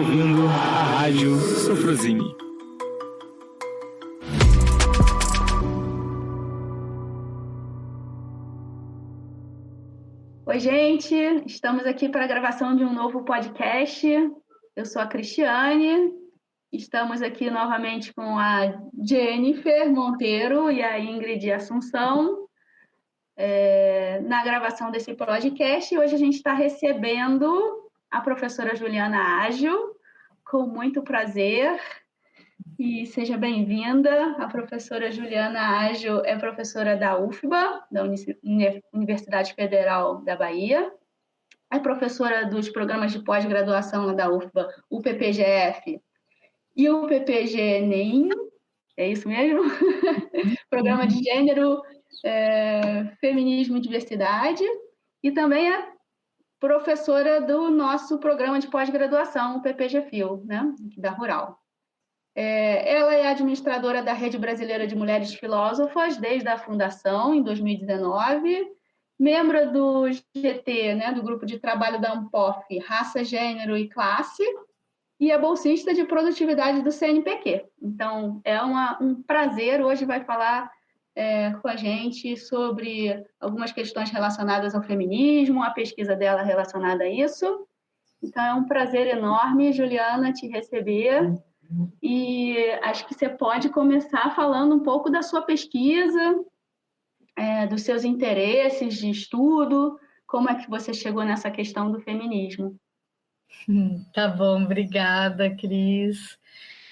ouvindo a Rádio Sofrosine. Oi, gente, estamos aqui para a gravação de um novo podcast. Eu sou a Cristiane, estamos aqui novamente com a Jennifer Monteiro e a Ingrid Assunção na gravação desse podcast. Hoje a gente está recebendo a professora Juliana Ágio, com muito prazer. E seja bem-vinda. A professora Juliana Ágio é professora da UFBA, da Universidade Federal da Bahia. É professora dos programas de pós-graduação da UFBA, o PPGF e o PPG-NEM, é isso mesmo? Programa de Gênero, Feminismo e Diversidade. E também é professora do nosso programa de pós-graduação, o PPG-FIL, né? Da Rural. Ela é administradora da Rede Brasileira de Mulheres Filósofas desde a fundação, em 2019, membro do GT, né, do Grupo de Trabalho da ANPOF, Raça, Gênero e Classe, e é bolsista de produtividade do CNPq. Então, é um prazer, hoje vai falar com a gente sobre algumas questões relacionadas ao feminismo, a pesquisa dela relacionada a isso. Então, é um prazer enorme, Juliana, te receber. E acho que você pode começar falando um pouco da sua pesquisa, dos seus interesses de estudo, como é que você chegou nessa questão do feminismo. Tá bom, obrigada, Cris.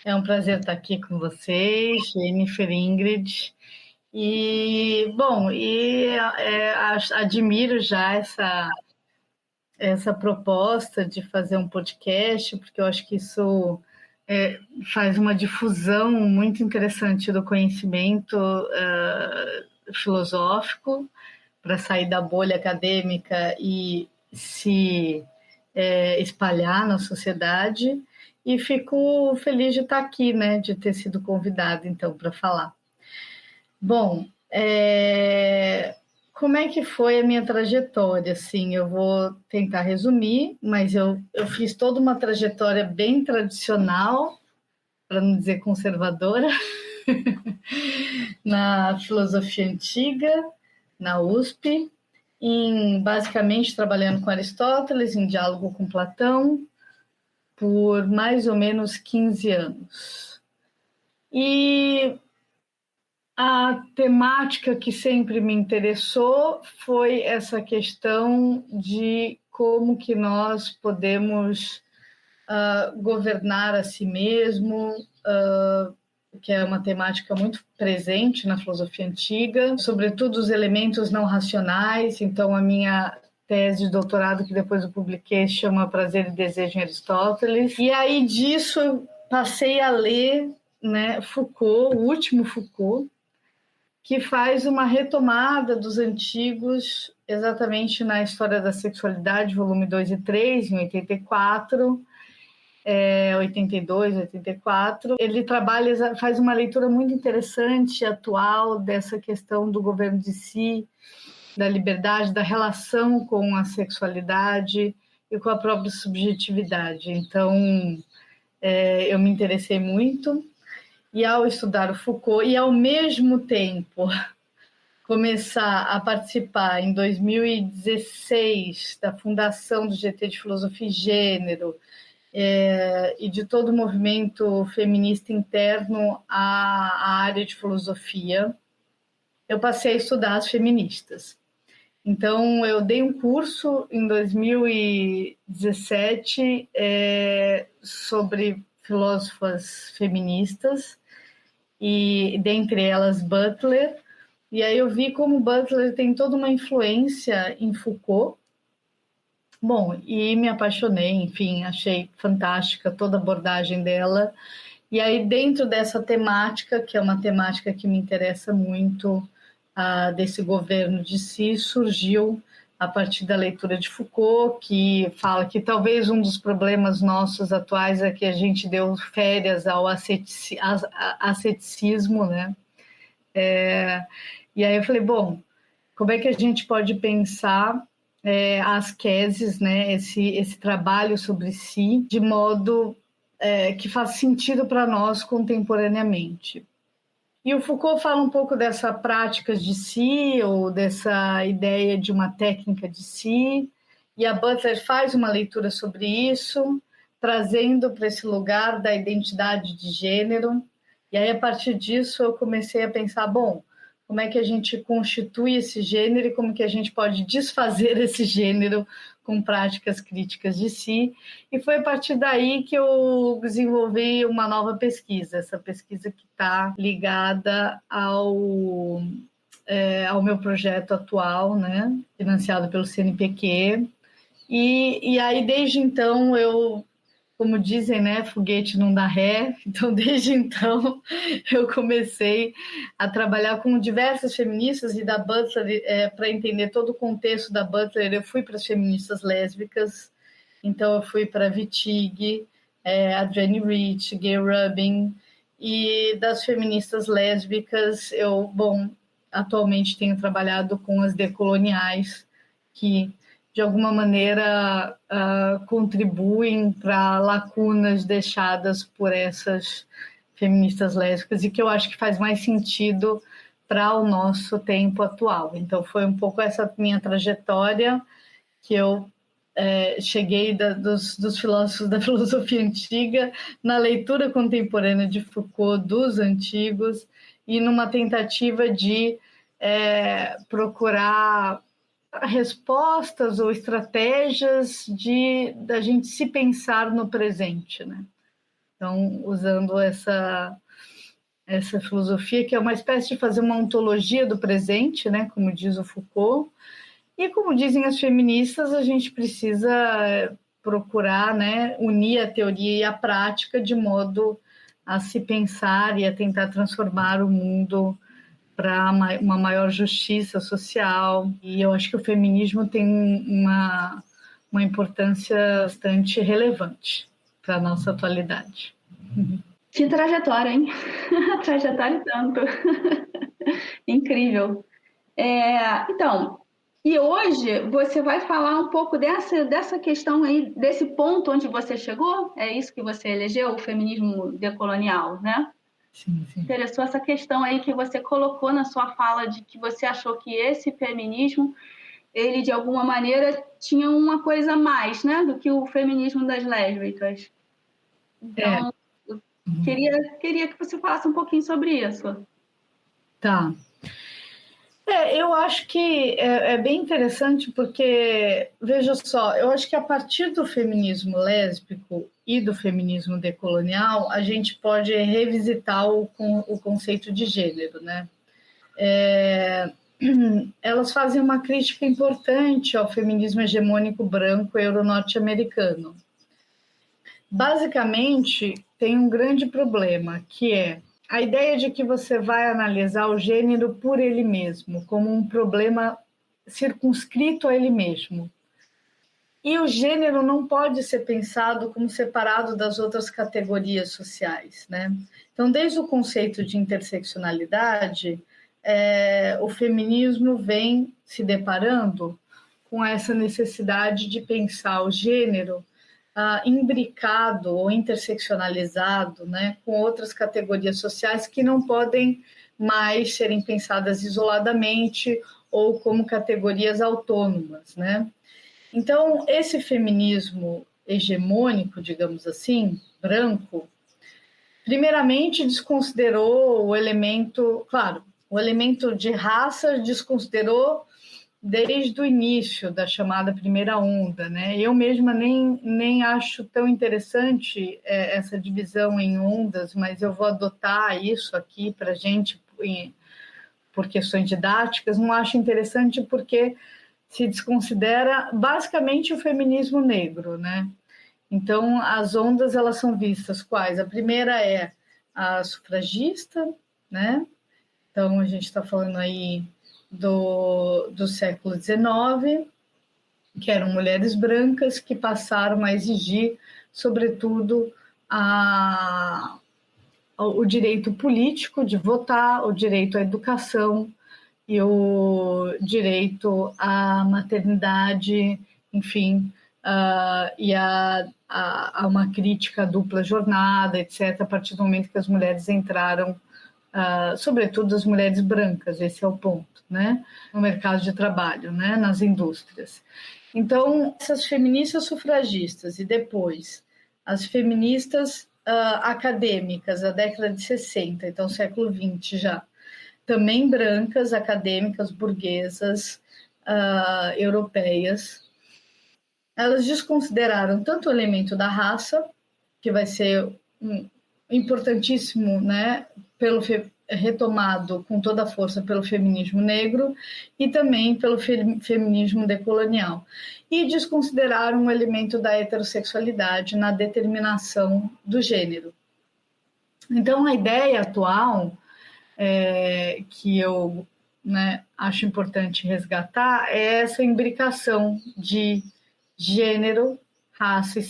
É um prazer estar aqui com vocês, Jennifer, Ingrid. E, bom, admiro já essa proposta de fazer um podcast, porque eu acho que isso faz uma difusão muito interessante do conhecimento filosófico para sair da bolha acadêmica e se espalhar na sociedade. E fico feliz de estar aqui, né, de ter sido convidada, então, para falar. Bom, como é que foi a minha trajetória? Assim, eu vou tentar resumir, mas eu fiz toda uma trajetória bem tradicional, para não dizer conservadora, na filosofia antiga, na USP, basicamente trabalhando com Aristóteles, em diálogo com Platão, por mais ou menos 15 anos. E a temática que sempre me interessou foi essa questão de como que nós podemos governar a si mesmo, que é uma temática muito presente na filosofia antiga, sobretudo os elementos não racionais. Então, a minha tese de doutorado, que depois eu publiquei, chama Prazer e Desejo em Aristóteles. E aí disso eu passei a ler, né, Foucault, o último Foucault, que faz uma retomada dos antigos, exatamente na História da Sexualidade, volume 2 e 3, em 84, 82, 84. Ele faz uma leitura muito interessante, atual, dessa questão do governo de si, da liberdade, da relação com a sexualidade e com a própria subjetividade. Então, eu me interessei muito. E ao estudar o Foucault e, ao mesmo tempo, começar a participar, em 2016, da fundação do GT de Filosofia e Gênero e de todo o movimento feminista interno à área de filosofia, eu passei a estudar as feministas. Então, eu dei um curso em 2017 sobre filósofas feministas, e dentre elas Butler, e aí eu vi como Butler tem toda uma influência em Foucault. Bom, e me apaixonei, enfim, achei fantástica toda a abordagem dela. E aí, dentro dessa temática, que é uma temática que me interessa muito, desse governo de si, surgiu a partir da leitura de Foucault, que fala que talvez um dos problemas nossos atuais é que a gente deu férias ao asceticismo, né? E aí eu falei, bom, como é que a gente pode pensar as queses, né, esse trabalho sobre si, de modo que faz sentido para nós contemporaneamente. E o Foucault fala um pouco dessa prática de si, ou dessa ideia de uma técnica de si, e a Butler faz uma leitura sobre isso, trazendo para esse lugar da identidade de gênero. E aí, a partir disso, eu comecei a pensar, bom, como é que a gente constitui esse gênero e como que a gente pode desfazer esse gênero com práticas críticas de si. E foi a partir daí que eu desenvolvi uma nova pesquisa, essa pesquisa que está ligada ao meu projeto atual, né, financiado pelo CNPq. E aí, desde então, como dizem, né, foguete não dá ré. Então, desde então, eu comecei a trabalhar com diversas feministas, e da Butler, para entender todo o contexto da Butler, eu fui para as feministas lésbicas. Então, eu fui para Wittig, Adrienne Rich, Gay Rubin, e das feministas lésbicas, atualmente tenho trabalhado com as decoloniais, que de alguma maneira contribuem para lacunas deixadas por essas feministas lésbicas, e que eu acho que faz mais sentido para o nosso tempo atual. Então, foi um pouco essa minha trajetória que eu cheguei dos filósofos da filosofia antiga, na leitura contemporânea de Foucault, dos antigos, e numa tentativa de procurar respostas ou estratégias da gente se pensar no presente, né? Então, usando essa filosofia, que é uma espécie de fazer uma ontologia do presente, né? Como diz o Foucault, e como dizem as feministas, a gente precisa procurar, né, unir a teoria e a prática de modo a se pensar e a tentar transformar o mundo para uma maior justiça social. E eu acho que o feminismo tem uma importância bastante relevante para a nossa atualidade. Que trajetória, hein? Trajetória e tanto. Incrível. Então, e hoje você vai falar um pouco dessa questão aí, desse ponto onde você chegou? É isso que você elegeu, o feminismo decolonial, né? Sim. Interessou essa questão aí que você colocou na sua fala, de que você achou que esse feminismo, ele de alguma maneira tinha uma coisa a mais, né, do que o feminismo das lésbicas. Então, eu queria que você falasse um pouquinho sobre isso. Tá. Eu acho que é bem interessante, porque, veja só, eu acho que a partir do feminismo lésbico e do feminismo decolonial, a gente pode revisitar o conceito de gênero, né? Elas fazem uma crítica importante ao feminismo hegemônico branco euro-norte-americano. Basicamente, tem um grande problema, que é a ideia de que você vai analisar o gênero por ele mesmo, como um problema circunscrito a ele mesmo. E o gênero não pode ser pensado como separado das outras categorias sociais, né? Então, desde o conceito de interseccionalidade, o feminismo vem se deparando com essa necessidade de pensar o gênero imbricado ou interseccionalizado, né, com outras categorias sociais que não podem mais serem pensadas isoladamente ou como categorias autônomas, né? Então, esse feminismo hegemônico, digamos assim, branco, primeiramente desconsiderou o elemento de raça, desconsiderou desde o início da chamada primeira onda, né? Eu mesma nem acho tão interessante essa divisão em ondas, mas eu vou adotar isso aqui para a gente por questões didáticas. Não acho interessante porque se desconsidera basicamente o feminismo negro, né? Então, as ondas, elas são vistas quais? A primeira é a sufragista, né? Então, a gente está falando aí do século XIX, que eram mulheres brancas que passaram a exigir, sobretudo, o direito político de votar, o direito à educação e o direito à maternidade, enfim, e a uma crítica à dupla jornada, etc., a partir do momento que as mulheres entraram, sobretudo as mulheres brancas, esse é o ponto, né, no mercado de trabalho, né, nas indústrias. Então, essas feministas sufragistas e depois as feministas acadêmicas da década de 60, então século XX já, também brancas, acadêmicas, burguesas, europeias, elas desconsideraram tanto o elemento da raça, que vai ser importantíssimo, né, retomado com toda a força pelo feminismo negro e também pelo feminismo decolonial. E desconsideraram o elemento da heterossexualidade na determinação do gênero. Então, a ideia atual, que eu, né, acho importante resgatar, é essa imbricação de gênero, raça e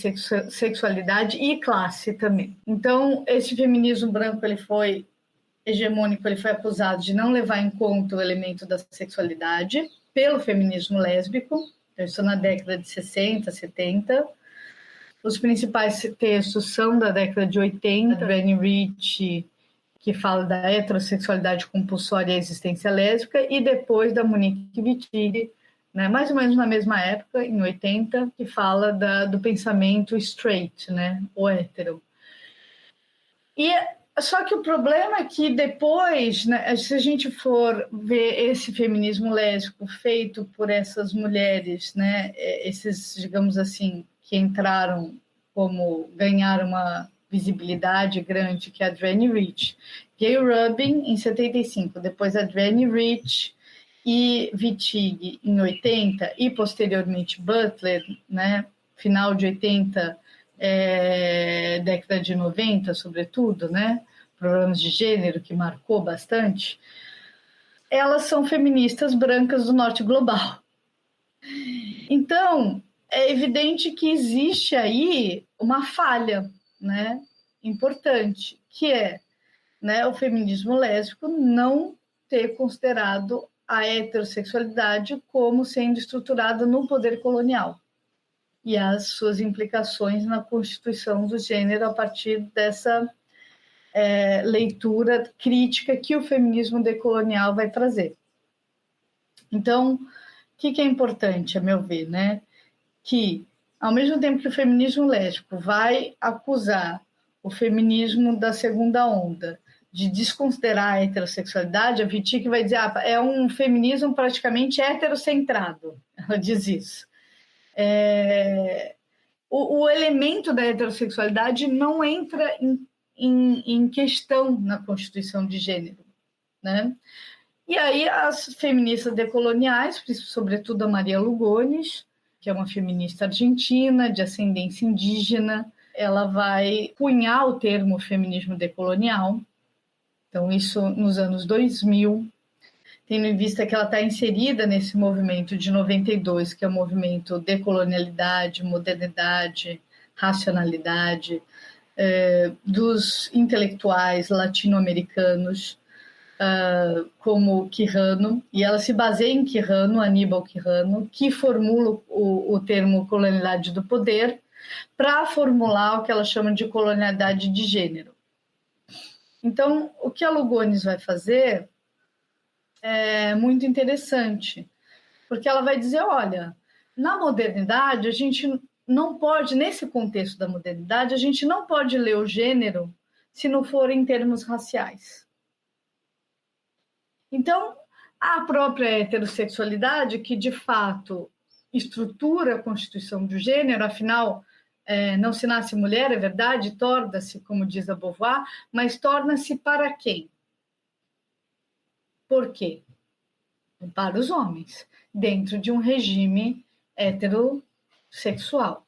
sexualidade e classe também. Então, esse feminismo branco, ele foi hegemônico, ele foi acusado de não levar em conta o elemento da sexualidade pelo feminismo lésbico, isso na década de 60, 70. Os principais textos são da década de 80, Adrienne Rich, que fala da heterossexualidade compulsória e a existência lésbica, e depois da Monique Wittig, né, mais ou menos na mesma época, em 80, que fala do pensamento straight, né, o hétero. Só que o problema é que depois, né, se a gente for ver esse feminismo lésbico feito por essas mulheres, né, esses, digamos assim, que entraram ganhar uma visibilidade grande, que é a Adrienne Rich, Gay Rubin em 75, depois a Adrienne Rich e Wittig em 80 e posteriormente Butler, né, final de 80, década de 90, sobretudo, né, problemas de gênero que marcou bastante, elas são feministas brancas do norte global. Então, é evidente que existe aí uma falha, né, importante, que é, né, o feminismo lésbico não ter considerado a heterossexualidade como sendo estruturada no poder colonial e as suas implicações na constituição do gênero a partir dessa leitura crítica que o feminismo decolonial vai trazer. Então, o que é importante, a meu ver, né? Que, ao mesmo tempo que o feminismo lésbico vai acusar o feminismo da segunda onda de desconsiderar a heterossexualidade, a Wittig vai dizer é um feminismo praticamente heterocentrado. Ela diz isso. O elemento da heterossexualidade não entra em questão na constituição de gênero, né? E aí as feministas decoloniais, sobretudo a Maria Lugones, que é uma feminista argentina de ascendência indígena, ela vai cunhar o termo feminismo decolonial. Então, isso nos anos 2000, tendo em vista que ela está inserida nesse movimento de 92, que é o movimento decolonialidade, modernidade, racionalidade, dos intelectuais latino-americanos, como Quijano, e ela se baseia em Quijano, Aníbal Quijano, que formula o termo colonialidade do poder para formular o que ela chama de colonialidade de gênero. Então, o que a Lugones vai fazer é muito interessante, porque ela vai dizer, olha, na modernidade, a gente não pode, nesse contexto da modernidade, a gente não pode ler o gênero se não for em termos raciais. Então, a própria heterossexualidade, que de fato estrutura a constituição do gênero, afinal, não se nasce mulher, é verdade, torna-se, como diz a Beauvoir, mas torna-se para quem? Por quê? Para os homens, dentro de um regime heterossexual,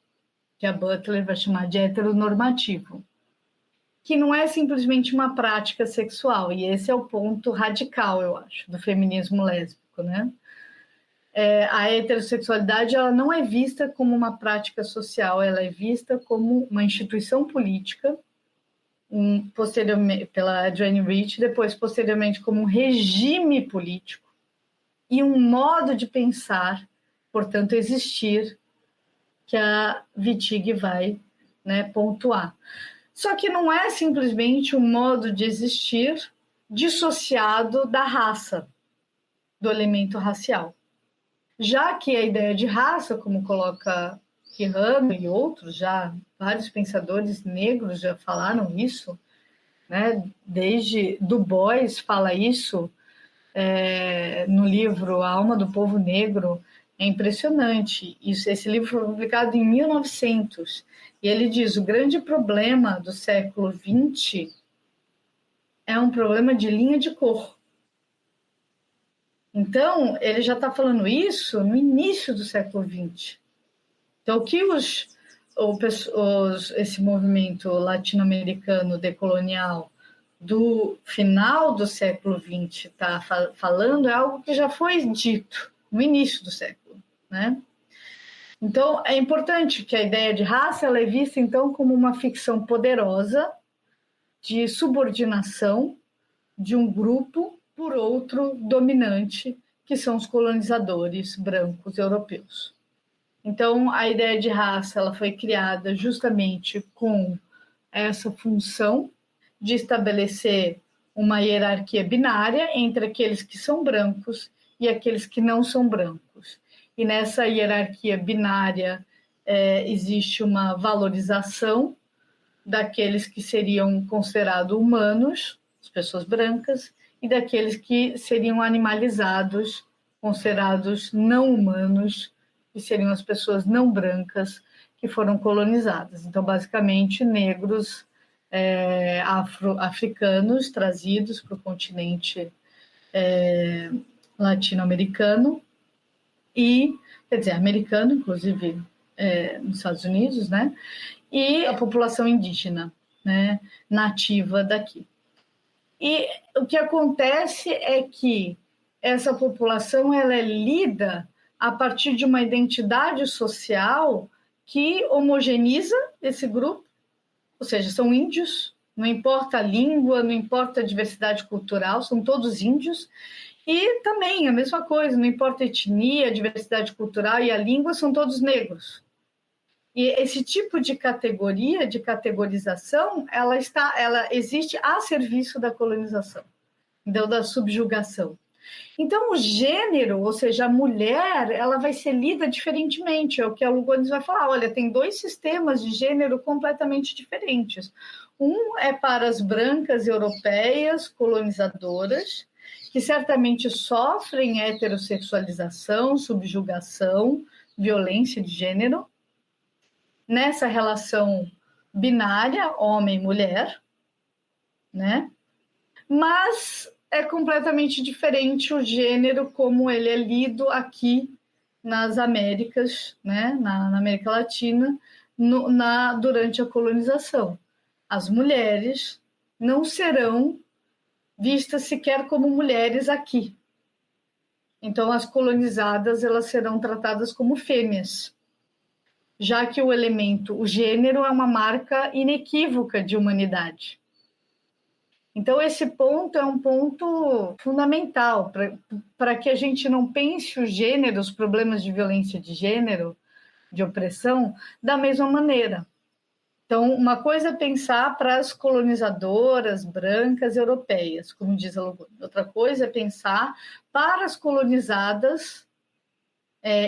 que a Butler vai chamar de heteronormativo, que não é simplesmente uma prática sexual, e esse é o ponto radical, eu acho, do feminismo lésbico, né? A heterossexualidade, ela não é vista como uma prática social, ela é vista como uma instituição política, posteriormente pela Adrienne Rich, depois posteriormente como um regime político, e um modo de pensar, portanto, existir, que a Wittig vai, né, pontuar. Só que não é simplesmente um modo de existir dissociado da raça, do elemento racial. Já que a ideia de raça, como coloca Quijano e outros, já vários pensadores negros já falaram isso, né? Desde Du Bois fala isso no livro A Alma do Povo Negro. É impressionante. Esse livro foi publicado em 1900 e ele diz: o grande problema do século XX é um problema de linha de cor. Então, ele já está falando isso no início do século XX. Então, o que esse movimento latino-americano decolonial do final do século XX está falando é algo que já foi dito no início do século, né? Então, é importante que a ideia de raça ela é vista, então, como uma ficção poderosa de subordinação de um grupo por outro dominante, que são os colonizadores brancos europeus. Então, a ideia de raça ela foi criada justamente com essa função de estabelecer uma hierarquia binária entre aqueles que são brancos e aqueles que não são brancos. E nessa hierarquia binária existe uma valorização daqueles que seriam considerados humanos, as pessoas brancas, e daqueles que seriam animalizados, considerados não humanos, que seriam as pessoas não brancas que foram colonizadas. Então, basicamente, negros africanos trazidos para o continente latino-americano e, quer dizer, americano, inclusive nos Estados Unidos, né? E a população indígena, né? Nativa daqui. E o que acontece é que essa população ela é lida a partir de uma identidade social que homogeneiza esse grupo, ou seja, são índios, não importa a língua, não importa a diversidade cultural, são todos índios. E também a mesma coisa, não importa a etnia, a diversidade cultural e a língua, são todos negros. E esse tipo de categoria, de categorização, ela existe a serviço da colonização, então, da subjugação. Então, o gênero, ou seja, a mulher, ela vai ser lida diferentemente. É o que a Lugones vai falar. Olha, tem dois sistemas de gênero completamente diferentes. Um é para as brancas europeias colonizadoras, que certamente sofrem heterossexualização, subjugação, violência de gênero, nessa relação binária, homem-mulher, né? Mas é completamente diferente o gênero como ele é lido aqui nas Américas, né? Na América Latina, durante a colonização. As mulheres não serão vistas sequer como mulheres aqui. Então, as colonizadas elas serão tratadas como fêmeas, já que o gênero é uma marca inequívoca de humanidade. Então, esse ponto é um ponto fundamental para que a gente não pense o gênero, os problemas de violência de gênero, de opressão, da mesma maneira. Então, uma coisa é pensar para as colonizadoras brancas europeias, como diz a Lugoni. Outra coisa é pensar para as colonizadas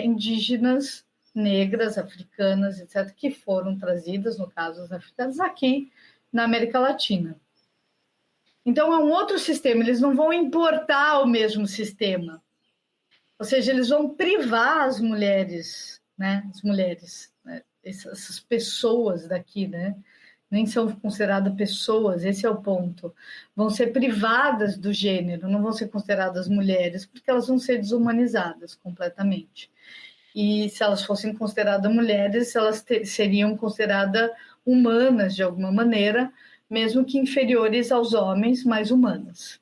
indígenas, negras, africanas, etc., que foram trazidas, no caso, as africanas, aqui na América Latina. Então, é um outro sistema, eles não vão importar o mesmo sistema. Ou seja, eles vão privar as mulheres, né? As mulheres, né? Essas pessoas daqui, né? Nem são consideradas pessoas, esse é o ponto. Vão ser privadas do gênero, não vão ser consideradas mulheres, porque elas vão ser desumanizadas completamente. E se elas fossem consideradas mulheres, elas seriam consideradas humanas de alguma maneira, mesmo que inferiores aos homens, mas humanas.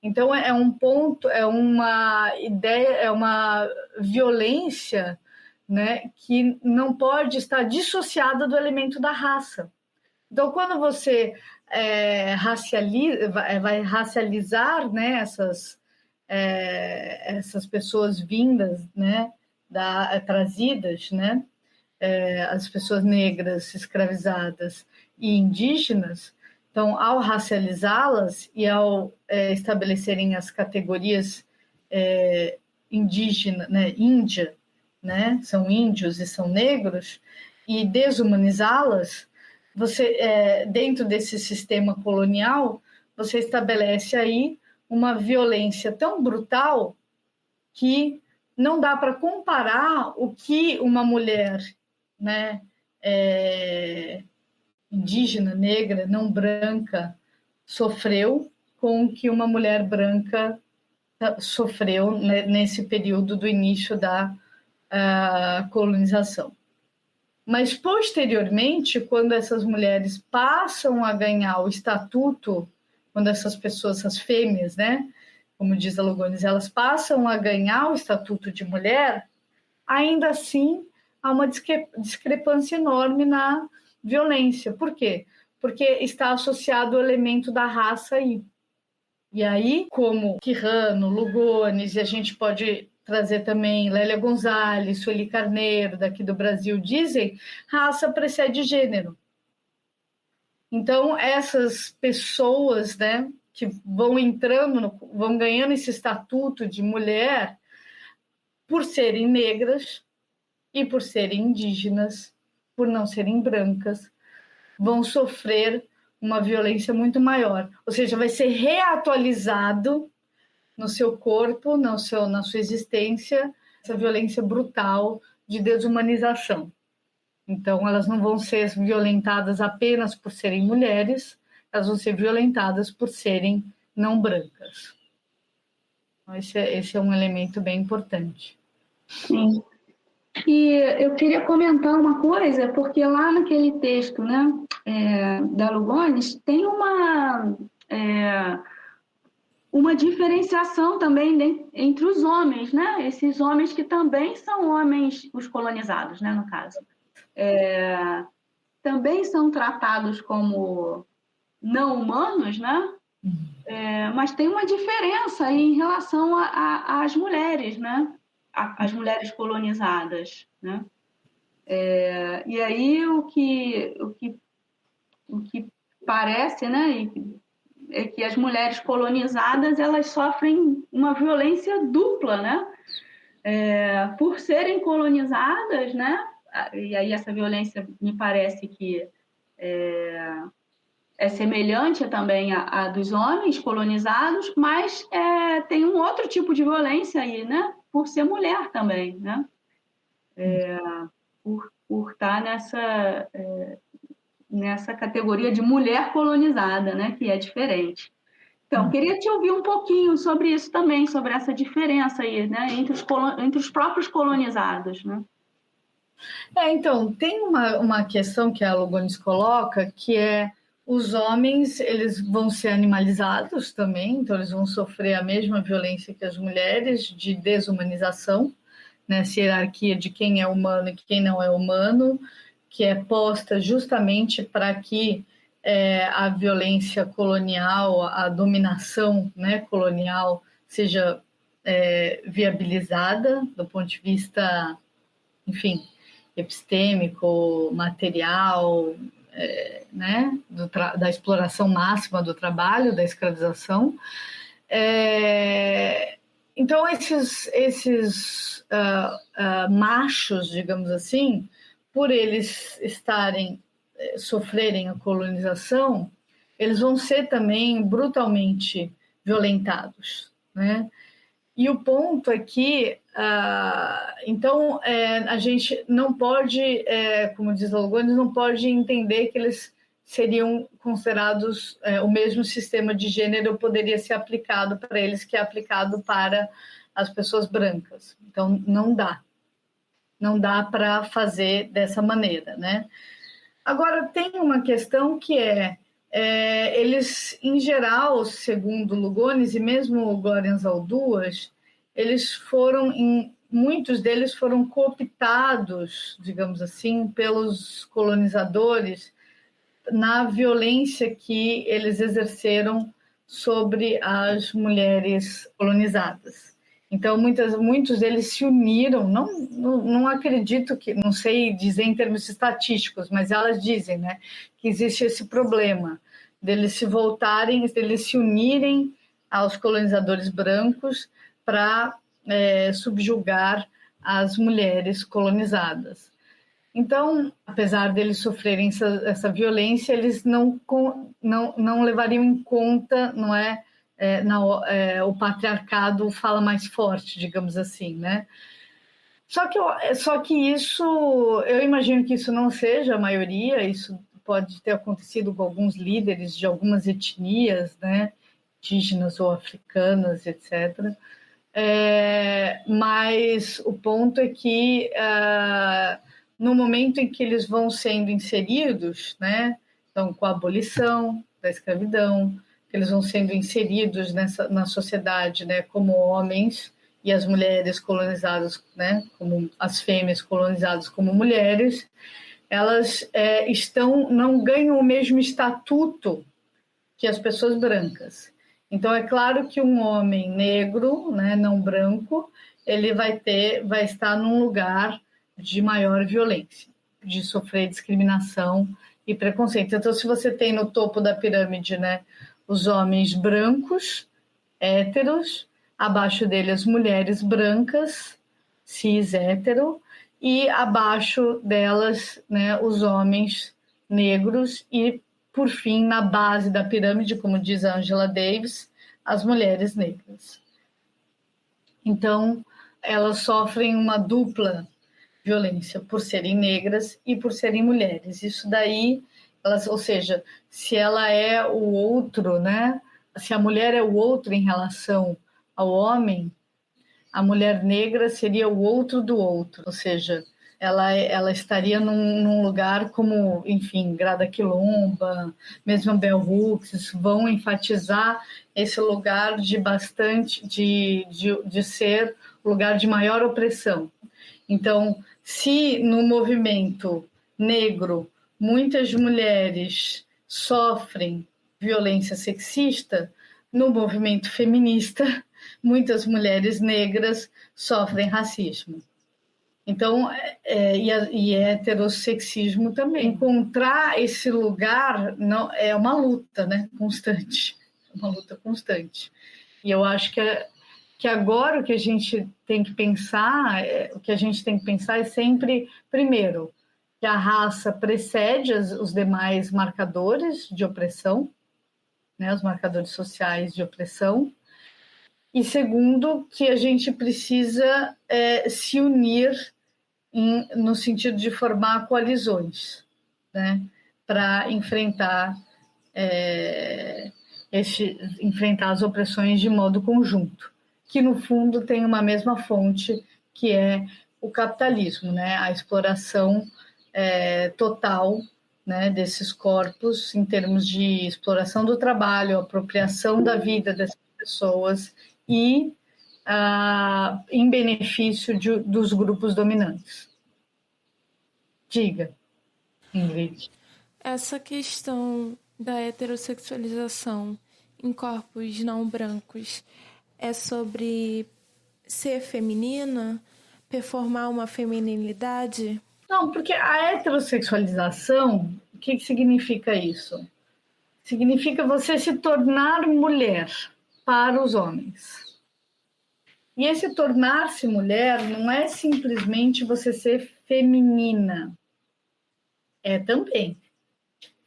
Então, é um ponto, é uma ideia, é uma violência, né, que não pode estar dissociada do elemento da raça. Então, quando você vai racializar, né, essas pessoas vindas, né, trazidas, né, as pessoas negras, escravizadas e indígenas. Então, ao racializá-las e ao estabelecerem as categorias indígena, né, Índia, né, são índios e são negros, e desumanizá-las, você, dentro desse sistema colonial, você estabelece aí uma violência tão brutal que não dá para comparar o que uma mulher, né, indígena, negra, não branca, sofreu com o que uma mulher branca sofreu, né, nesse período do início da colonização. Mas, posteriormente, quando essas mulheres passam a ganhar o estatuto, quando essas pessoas, as fêmeas, né, como diz a Lugones, elas passam a ganhar o estatuto de mulher, ainda assim há uma discrepância enorme na violência. Por quê? Porque está associado o elemento da raça aí. E aí, como Quirrano, Lugones, e a gente pode trazer também Lélia Gonzalez, Sueli Carneiro, daqui do Brasil, dizem, raça precede gênero. Então, essas pessoas, né, que vão entrando, vão ganhando esse estatuto de mulher por serem negras e por serem indígenas, por não serem brancas, vão sofrer uma violência muito maior. Ou seja, vai ser reatualizado no seu corpo, na sua existência, essa violência brutal de desumanização. Então, elas não vão ser violentadas apenas por serem mulheres, elas vão ser violentadas por serem não brancas. Então, esse é um elemento bem importante. Sim. E eu queria comentar uma coisa, porque lá naquele texto, né, da Lugones, tem uma diferenciação também entre os homens, né? Esses homens que também são homens, os colonizados, né, no caso. Também são tratados como não humanos, né? Mas tem uma diferença aí em relação às mulheres, né? As mulheres colonizadas, né? E aí o que parece, né, é que as mulheres colonizadas elas sofrem uma violência dupla, né? Por serem colonizadas, né? E aí essa violência me parece que é semelhante também à dos homens colonizados, mas tem um outro tipo de violência aí, né? Por ser mulher também, né? Por estar nessa categoria de mulher colonizada, né? Que é diferente. Então, queria te ouvir um pouquinho sobre isso também, sobre essa diferença aí, né? Entre os próprios colonizados, né? Então, tem uma questão que a Lugones coloca, que é os homens, eles vão ser animalizados também, então eles vão sofrer a mesma violência que as mulheres, de desumanização, né, essa hierarquia de quem é humano e quem não é humano, que é posta justamente para que a violência colonial, a dominação, né, colonial seja viabilizada do ponto de vista, enfim, epistêmico, material, né, da exploração máxima do trabalho, da escravização. Então, esses machos, digamos assim, por eles sofrerem a colonização, eles vão ser também brutalmente violentados, né? E o ponto é que, então, a gente não pode, como diz o Lugones, não pode entender que eles seriam considerados, o mesmo sistema de gênero poderia ser aplicado para eles que é aplicado para as pessoas brancas. Então, não dá para fazer dessa maneira, né? Agora, tem uma questão que eles, em geral, segundo Lugones e mesmo Glória Anzalduas, muitos deles foram cooptados, digamos assim, pelos colonizadores na violência que eles exerceram sobre as mulheres colonizadas. Então, muitos deles se uniram, não acredito que, não sei dizer em termos estatísticos, mas elas dizem, né, que existe esse problema deles se voltarem, deles se unirem aos colonizadores brancos para subjugar as mulheres colonizadas. Então, apesar deles sofrerem essa violência, eles não levariam em conta, não é? O patriarcado fala mais forte, digamos assim, né? Só que isso, eu imagino que isso não seja a maioria, isso pode ter acontecido com alguns líderes de algumas etnias, né? Indígenas ou africanas, etc. Mas o ponto é que no momento em que eles vão sendo inseridos, né, então com a abolição da escravidão, que eles vão sendo inseridos na sociedade, né, como homens, e as mulheres colonizadas, né, como as fêmeas colonizadas como mulheres, elas não ganham o mesmo estatuto que as pessoas brancas. Então, é claro que um homem negro, né, não branco, ele vai estar num lugar de maior violência, de sofrer discriminação e preconceito. Então, se você tem no topo da pirâmide, né, os homens brancos, héteros, abaixo dele as mulheres brancas, cis, hétero, e abaixo delas, né, os homens negros e, por fim, na base da pirâmide, como diz a Angela Davis, as mulheres negras. Então, elas sofrem uma dupla violência por serem negras e por serem mulheres. Isso daí, ou seja, se ela é o outro, né? Se a mulher é o outro em relação ao homem, a mulher negra seria o outro do outro, ou seja, ela estaria num lugar como, enfim, Grada Quilomba, mesmo Bell Hooks, vão enfatizar esse lugar de ser lugar de maior opressão. Então, se no movimento negro muitas mulheres sofrem violência sexista, no movimento feminista muitas mulheres negras sofrem racismo. Então, e heterossexismo também. Encontrar esse lugar não, é uma luta, né, constante. Uma luta constante. E eu acho que agora o que a gente tem que pensar, é sempre, primeiro, que a raça precede os demais marcadores de opressão, né, os marcadores sociais de opressão. E segundo, que a gente precisa se unir no sentido de formar coalizões, né, para enfrentar as opressões de modo conjunto, que no fundo tem uma mesma fonte, que é o capitalismo, né, a exploração total, né, desses corpos em termos de exploração do trabalho, apropriação da vida dessas pessoas e em benefício dos grupos dominantes. Diga, Ingrid. Essa questão da heterossexualização em corpos não brancos é sobre ser feminina, performar uma feminilidade? Não, porque a heterossexualização, o que significa isso? Significa você se tornar mulher para os homens. E esse tornar-se mulher não é simplesmente você ser feminina. É também,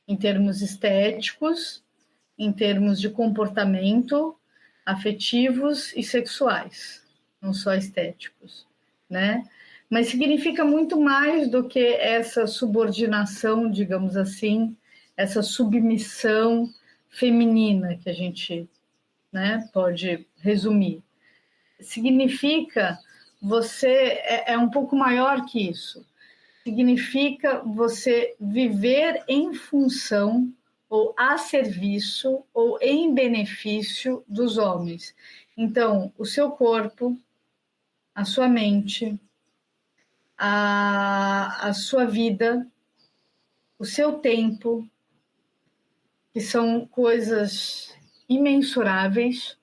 em termos estéticos, em termos de comportamento, afetivos e sexuais, não só estéticos, né? Mas significa muito mais do que essa subordinação, digamos assim, essa submissão feminina que a gente, né, pode resumir. Significa é um pouco maior que isso. Significa você viver em função ou a serviço ou em benefício dos homens. Então, o seu corpo, a sua mente, a sua vida, o seu tempo, que são coisas imensuráveis,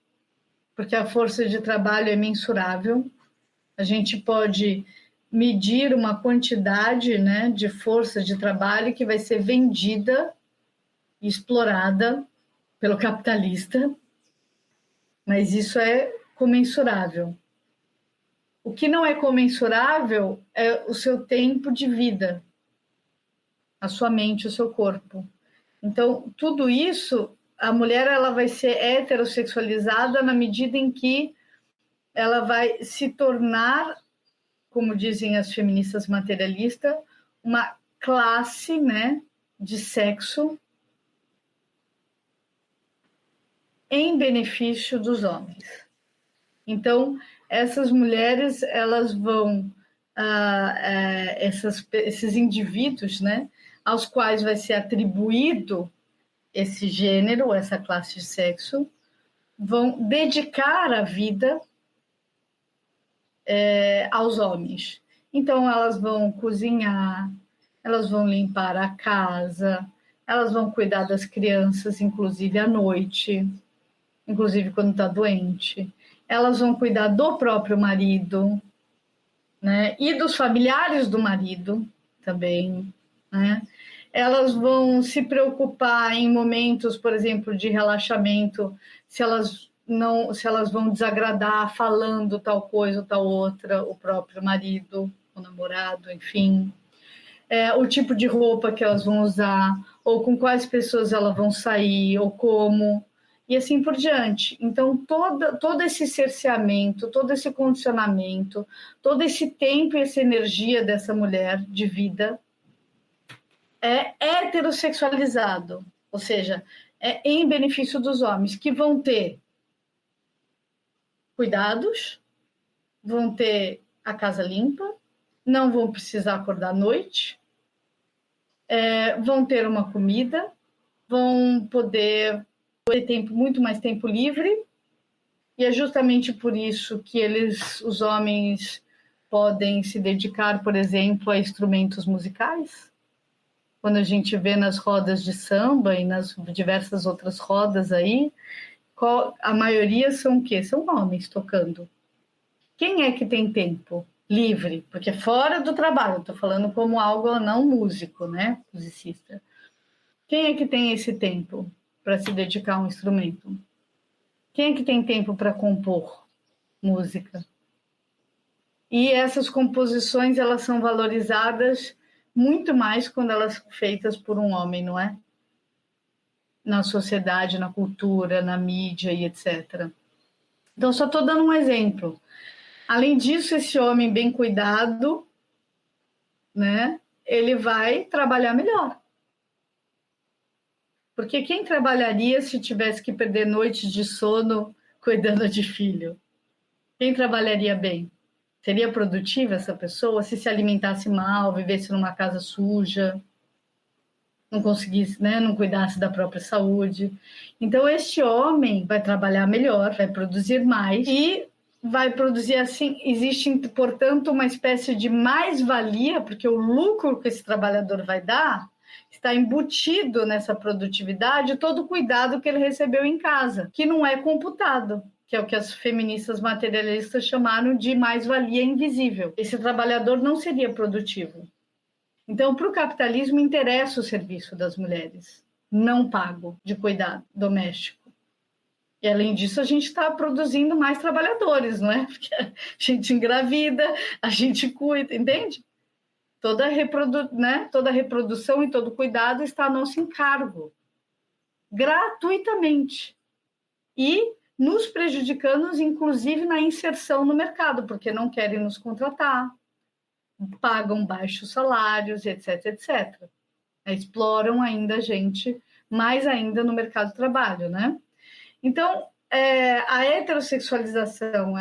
porque a força de trabalho é mensurável. A gente pode medir uma quantidade, né, de força de trabalho que vai ser vendida e explorada pelo capitalista, mas isso é comensurável. O que não é comensurável é o seu tempo de vida, a sua mente, o seu corpo. Então, tudo isso, a mulher ela vai ser heterossexualizada na medida em que ela vai se tornar, como dizem as feministas materialistas, uma classe, né, de sexo em benefício dos homens. Então, essas mulheres, elas vão, esses indivíduos, né, aos quais vai ser atribuído esse gênero, essa classe de sexo, vão dedicar a vida aos homens. Então, elas vão cozinhar, elas vão limpar a casa, elas vão cuidar das crianças, inclusive à noite, inclusive quando está doente. Elas vão cuidar do próprio marido, né? E dos familiares do marido também, né? Elas vão se preocupar em momentos, por exemplo, de relaxamento, se elas vão desagradar falando tal coisa ou tal outra, o próprio marido, o namorado, enfim. O tipo de roupa que elas vão usar, ou com quais pessoas elas vão sair, ou como, e assim por diante. Então, todo esse cerceamento, todo esse condicionamento, todo esse tempo e essa energia dessa mulher de vida é heterossexualizado, ou seja, é em benefício dos homens, que vão ter cuidados, vão ter a casa limpa, não vão precisar acordar à noite, vão ter uma comida, vão poder ter muito mais tempo livre, e é justamente por isso que os homens podem se dedicar, por exemplo, a instrumentos musicais. Quando a gente vê nas rodas de samba e nas diversas outras rodas aí, a maioria são o quê? São homens tocando. Quem é que tem tempo livre? Porque fora do trabalho, estou falando como algo não músico, né? Musicista. Quem é que tem esse tempo para se dedicar a um instrumento? Quem é que tem tempo para compor música? E essas composições, elas são valorizadas muito mais quando elas são feitas por um homem, não é? Na sociedade, na cultura, na mídia e etc. Então, só estou dando um exemplo. Além disso, esse homem bem cuidado, né, ele vai trabalhar melhor. Porque quem trabalharia se tivesse que perder noites de sono cuidando de filho? Quem trabalharia bem? Seria produtiva essa pessoa se alimentasse mal, vivesse numa casa suja, não conseguisse, né, não cuidasse da própria saúde? Então, este homem vai trabalhar melhor, vai produzir mais e vai produzir assim. Existe, portanto, uma espécie de mais-valia, porque o lucro que esse trabalhador vai dar está embutido nessa produtividade, todo o cuidado que ele recebeu em casa, que não é computado, que é o que as feministas materialistas chamaram de mais-valia invisível. Esse trabalhador não seria produtivo. Então, para o capitalismo, interessa o serviço das mulheres, não pago, de cuidado doméstico. E, além disso, a gente está produzindo mais trabalhadores, não é? Porque a gente engravida, a gente cuida, entende? Toda a reprodução e todo o cuidado está a nosso encargo, gratuitamente. E nos prejudicando, inclusive, na inserção no mercado, porque não querem nos contratar, pagam baixos salários, etc, etc. Exploram ainda a gente, mais ainda no mercado de trabalho, né? Então, a heterossexualização,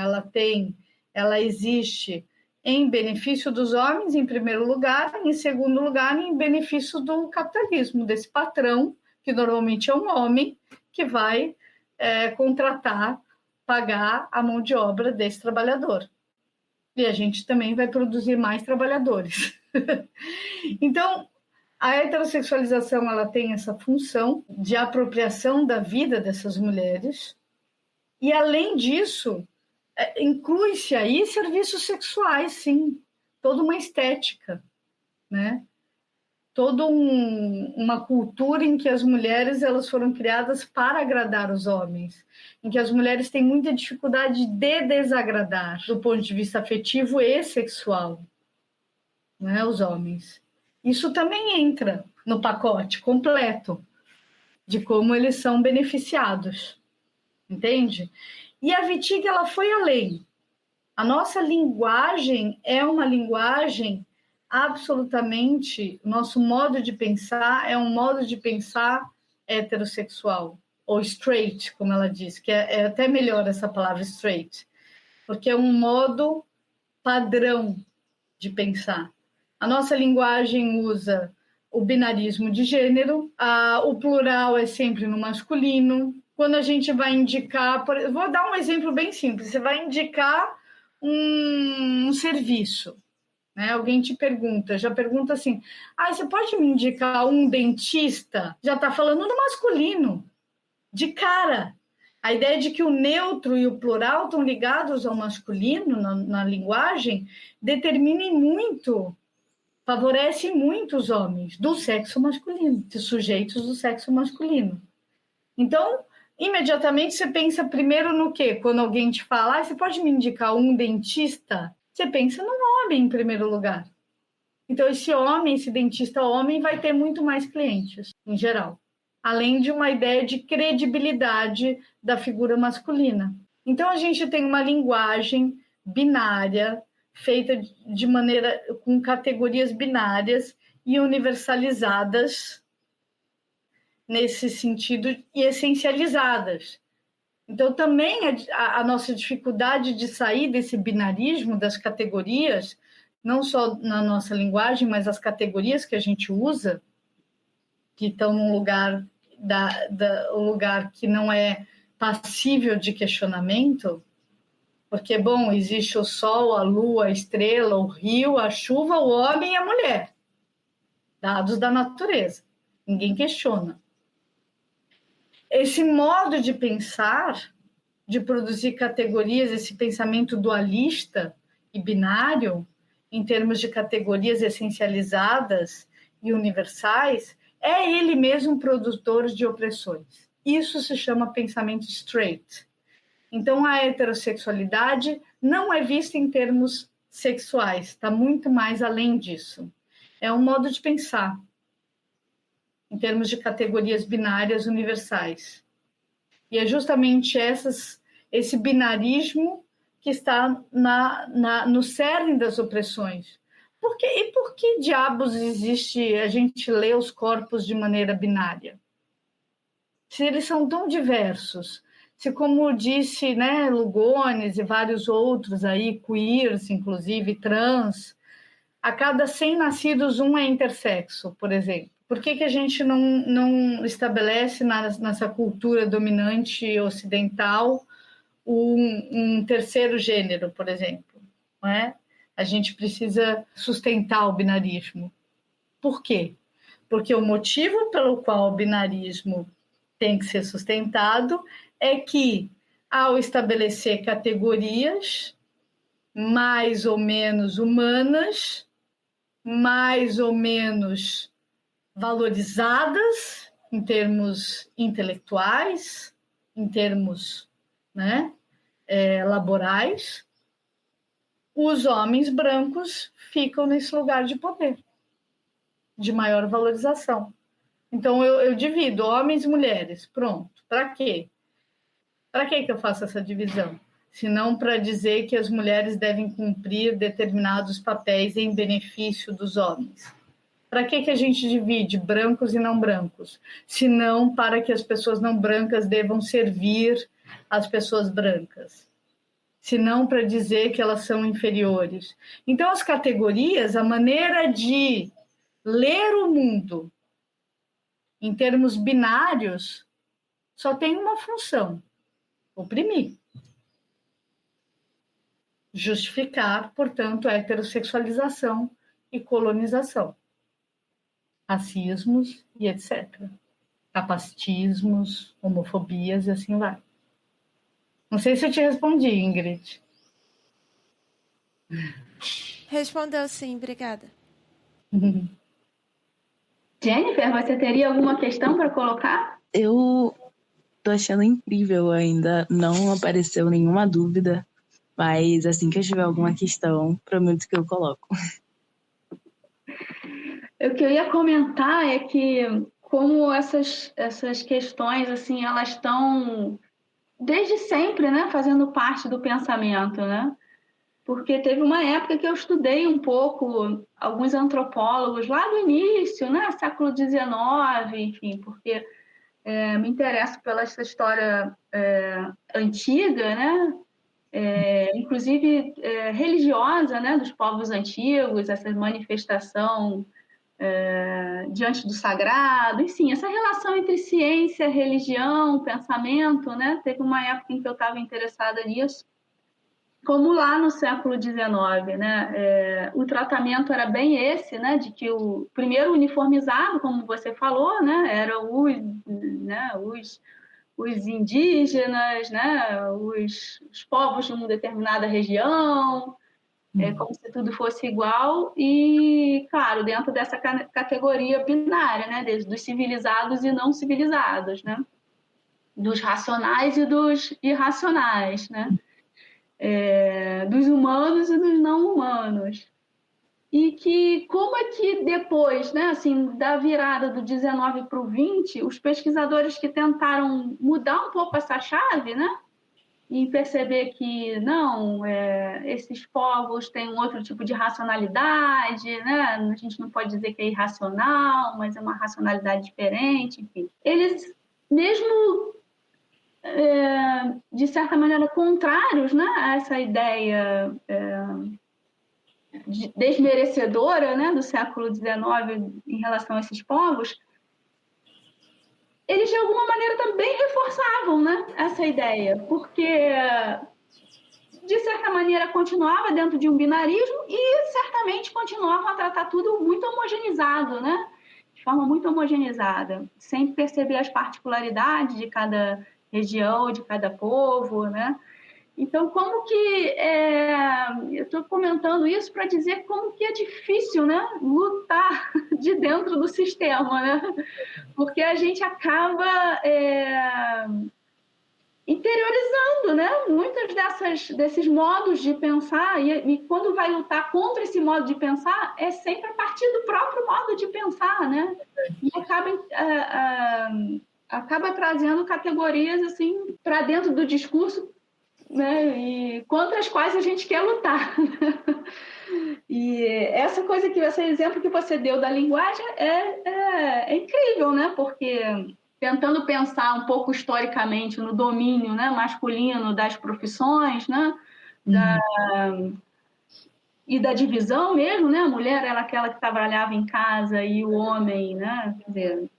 ela existe em benefício dos homens, em primeiro lugar, em segundo lugar, em benefício do capitalismo, desse patrão, que normalmente é um homem, que vai contratar, pagar a mão de obra desse trabalhador. E a gente também vai produzir mais trabalhadores. Então, A heterossexualização ela tem essa função de apropriação da vida dessas mulheres e, além disso, inclui-se aí serviços sexuais, sim, toda uma estética, né? Toda uma cultura em que as mulheres elas foram criadas para agradar os homens, em que as mulheres têm muita dificuldade de desagradar do ponto de vista afetivo e sexual, né, os homens. Isso também entra no pacote completo de como eles são beneficiados, entende? E a Wittig, ela foi além. A nossa linguagem é uma linguagem absolutamente... Nosso modo de pensar é um modo de pensar heterossexual, ou straight, como ela diz, que é até melhor essa palavra straight, porque é um modo padrão de pensar. A nossa linguagem usa o binarismo de gênero, o plural é sempre no masculino. Quando a gente vai indicar... Vou dar um exemplo bem simples. Você vai indicar um serviço, né? Alguém te pergunta, já pergunta assim, você pode me indicar um dentista? Já está falando no masculino, de cara. A ideia de que o neutro e o plural estão ligados ao masculino na linguagem determinem muito, favorece muito os homens do sexo masculino, de sujeitos do sexo masculino. Então, imediatamente você pensa primeiro no quê? Quando alguém te fala, você pode me indicar um dentista? Você pensa num homem em primeiro lugar. Então, esse dentista homem, vai ter muito mais clientes, em geral. Além de uma ideia de credibilidade da figura masculina. Então, a gente tem uma linguagem binária, feita de maneira com categorias binárias e universalizadas nesse sentido e essencializadas. Então, também a nossa dificuldade de sair desse binarismo das categorias, não só na nossa linguagem, mas as categorias que a gente usa, que estão num lugar, um lugar que não é passível de questionamento, porque, bom, existe o sol, a lua, a estrela, o rio, a chuva, o homem e a mulher, dados da natureza, ninguém questiona. Esse modo de pensar, de produzir categorias, esse pensamento dualista e binário, em termos de categorias essencializadas e universais, é ele mesmo produtor de opressões. Isso se chama pensamento straight. Então, a heterossexualidade não é vista em termos sexuais, está muito mais além disso. É um modo de pensar, em termos de categorias binárias universais. E é justamente esse binarismo que está no cerne das opressões. Por que diabos existe a gente lê os corpos de maneira binária? Se eles são tão diversos, se, como disse, né, Lugones e vários outros aí, queers, inclusive trans, a cada 100 nascidos, um é intersexo, por exemplo. Por que a gente não estabelece nessa cultura dominante ocidental um terceiro gênero, por exemplo? Não é? A gente precisa sustentar o binarismo. Por quê? Porque o motivo pelo qual o binarismo tem que ser sustentado é que, ao estabelecer categorias mais ou menos humanas, mais ou menos valorizadas em termos intelectuais, em termos, né, laborais, os homens brancos ficam nesse lugar de poder, de maior valorização. Então, eu divido homens e mulheres. Pronto. Para quê? Para que eu faço essa divisão? Se não para dizer que as mulheres devem cumprir determinados papéis em benefício dos homens. Para que a gente divide brancos e não brancos? Se não para que as pessoas não brancas devam servir às pessoas brancas. Se não para dizer que elas são inferiores. Então, as categorias, a maneira de ler o mundo em termos binários, só tem uma função: oprimir. Justificar, portanto, a heterossexualização e colonização. racismos e etc. Capacitismos, homofobias e assim vai. Não sei se eu te respondi, Ingrid. Respondeu sim, obrigada. Jennifer, você teria alguma questão para colocar? Eu tô achando incrível ainda, não apareceu nenhuma dúvida, mas assim que eu tiver alguma questão, prometo que eu coloco. O que eu ia comentar é que como essas questões, assim, elas estão desde sempre, né, fazendo parte do pensamento, né? Porque teve uma época que eu estudei um pouco alguns antropólogos lá do início, né, século XIX, enfim, porque me interesso pela essa história antiga, né, inclusive religiosa, né, dos povos antigos, essa manifestação diante do sagrado, enfim, essa relação entre ciência, religião, pensamento, né? Teve uma época em que eu estava interessada nisso, como lá no século XIX, né? O tratamento era bem esse, né? De que o primeiro uniformizado, como você falou, né? Era os indígenas, né? Os povos de uma determinada região, como se tudo fosse igual e, claro, dentro dessa categoria binária, né, dos civilizados e não civilizados, né, dos racionais e dos irracionais, né, dos humanos e dos não humanos. E que, como é que depois, né, assim, da virada do 19 para o 20, os pesquisadores que tentaram mudar um pouco essa chave, né, e perceber que não, esses povos têm um outro tipo de racionalidade, né? A gente não pode dizer que é irracional, mas é uma racionalidade diferente, enfim. Eles, mesmo de certa maneira contrários, né, a essa ideia desmerecedora, né, do século XIX em relação a esses povos, eles de alguma maneira também reforçavam, né, essa ideia, porque de certa maneira continuava dentro de um binarismo e certamente continuavam a tratar tudo muito homogeneizado, né, de forma muito homogeneizada, sem perceber as particularidades de cada região, de cada povo, né. Então, como que eu estou comentando isso para dizer como que é difícil, né, lutar de dentro do sistema, né? Porque a gente acaba interiorizando, né, muitos desses modos de pensar e quando vai lutar contra esse modo de pensar é sempre a partir do próprio modo de pensar, né? E acaba trazendo categorias assim para dentro do discurso, né, e contra as quais a gente quer lutar. E esse exemplo que você deu da linguagem é incrível, né? Porque tentando pensar um pouco historicamente no domínio, né, masculino das profissões, né, e da divisão mesmo, né? A mulher era aquela que trabalhava em casa e o homem, né, quer dizer,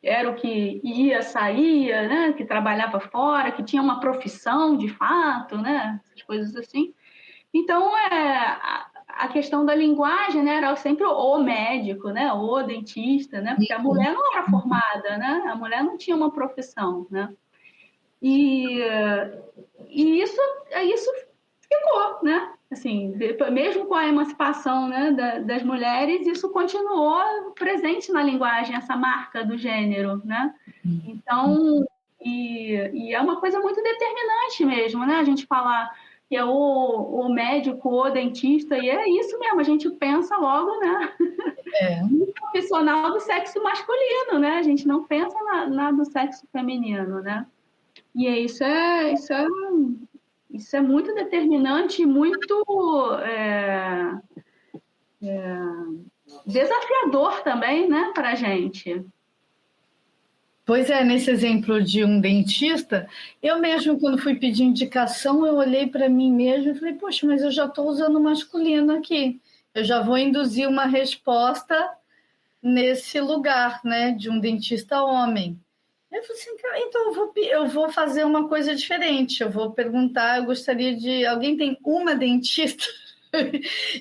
era o que ia, saía, né? Que trabalhava fora, que tinha uma profissão de fato, né? Essas coisas assim. Então, a questão da linguagem, né, era sempre o médico, né? O dentista, né? Porque a mulher não era formada, né? A mulher não tinha uma profissão, né? E isso ficou, né? Assim, mesmo com a emancipação, né, das mulheres, isso continuou presente na linguagem, essa marca do gênero, né? Então, e é uma coisa muito determinante mesmo, né? A gente falar que é o médico, o dentista, e é isso mesmo, a gente pensa logo, né? No profissional do sexo masculino, né? A gente não pensa na do sexo feminino, né? E isso é muito determinante e muito desafiador também, né, para a gente. Pois é, nesse exemplo de um dentista, eu mesmo, quando fui pedir indicação, eu olhei para mim mesmo e falei, poxa, mas eu já estou usando masculino aqui. Eu já vou induzir uma resposta nesse lugar, né, de um dentista homem. Eu falei assim, cara, então eu vou fazer uma coisa diferente. Eu vou perguntar, eu gostaria de... Alguém tem uma dentista?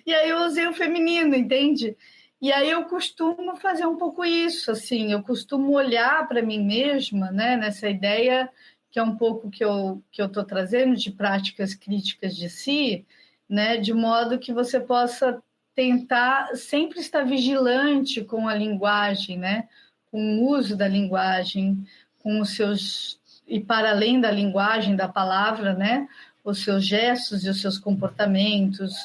E aí eu usei o feminino, entende? E aí eu costumo fazer um pouco isso, assim, eu costumo olhar para mim mesma, né, nessa ideia que é um pouco que eu estou trazendo de práticas críticas de si, né, de modo que você possa tentar sempre estar vigilante com a linguagem, né, com o uso da linguagem, com os seus, e para além da linguagem, da palavra, né, os seus gestos e os seus comportamentos,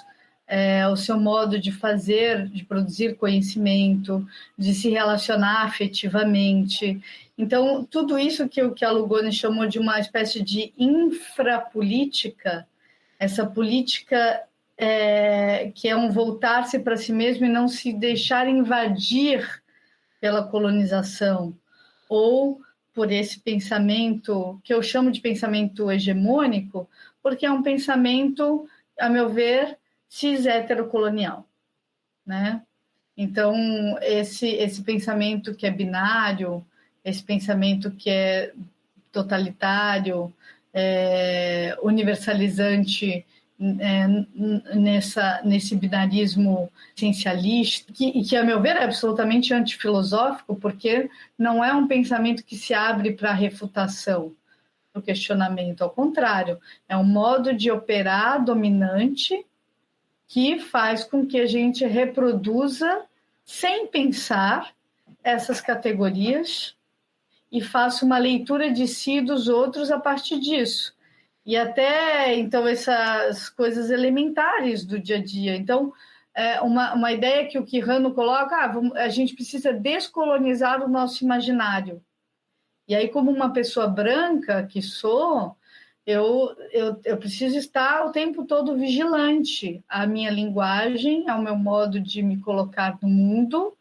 o seu modo de fazer, de produzir conhecimento, de se relacionar afetivamente. Então, tudo isso que a Lugoni chamou de uma espécie de infrapolítica, essa política que é um voltar-se para si mesmo e não se deixar invadir pela colonização, ou por esse pensamento, que eu chamo de pensamento hegemônico, porque é um pensamento, a meu ver, cis-heterocolonial, né? Então, esse pensamento que é binário, esse pensamento que é totalitário, universalizante, nesse binarismo essencialista, que, a meu ver, é absolutamente antifilosófico, porque não é um pensamento que se abre para a refutação, para o questionamento. Ao contrário, é um modo de operar dominante que faz com que a gente reproduza, sem pensar, essas categorias e faça uma leitura de si e dos outros a partir disso. E até, então, essas coisas elementares do dia a dia. Então, uma ideia que o Quijano coloca, a gente precisa descolonizar o nosso imaginário. E aí, como uma pessoa branca que sou, eu preciso estar o tempo todo vigilante à minha linguagem, ao meu modo de me colocar no mundo,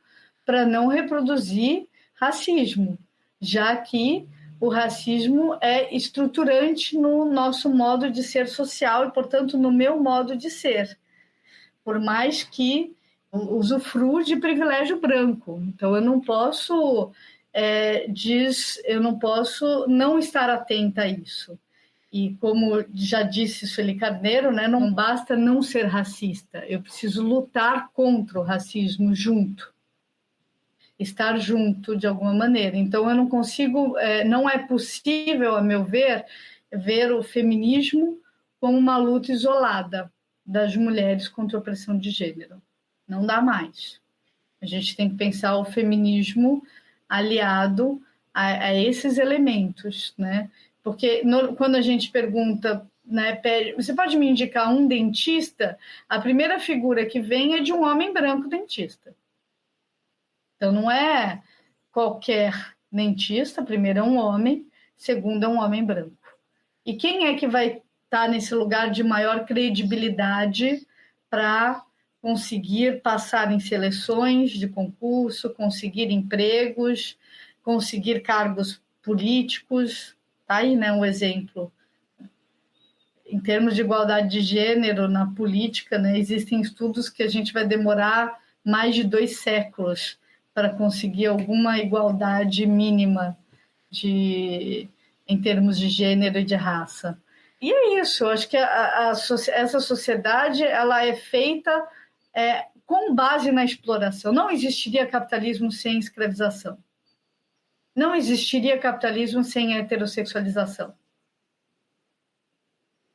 para não reproduzir racismo, já que o racismo é estruturante no nosso modo de ser social e, portanto, no meu modo de ser, por mais que usufruo de privilégio branco. Então, eu não posso, não estar atenta a isso. E como já disse Sueli Carneiro, né, não basta não ser racista, eu preciso lutar contra o racismo junto, estar junto de alguma maneira. Então eu não consigo, não é possível, a meu ver o feminismo como uma luta isolada das mulheres contra a opressão de gênero. Não dá mais. A gente tem que pensar o feminismo aliado a esses elementos, né? Porque quando a gente pergunta, né, você pode me indicar um dentista? A primeira figura que vem é de um homem branco dentista. Então, não é qualquer dentista. Primeiro é um homem, segundo é um homem branco. E quem é que vai estar nesse lugar de maior credibilidade para conseguir passar em seleções de concurso, conseguir empregos, conseguir cargos políticos? Tá aí, né, um exemplo. Em termos de igualdade de gênero na política, né, existem estudos que a gente vai demorar mais de 2 séculos para conseguir alguma igualdade mínima em termos de gênero e de raça. E é isso, eu acho que essa sociedade ela é feita com base na exploração. Não existiria capitalismo sem escravização. Não existiria capitalismo sem heterossexualização.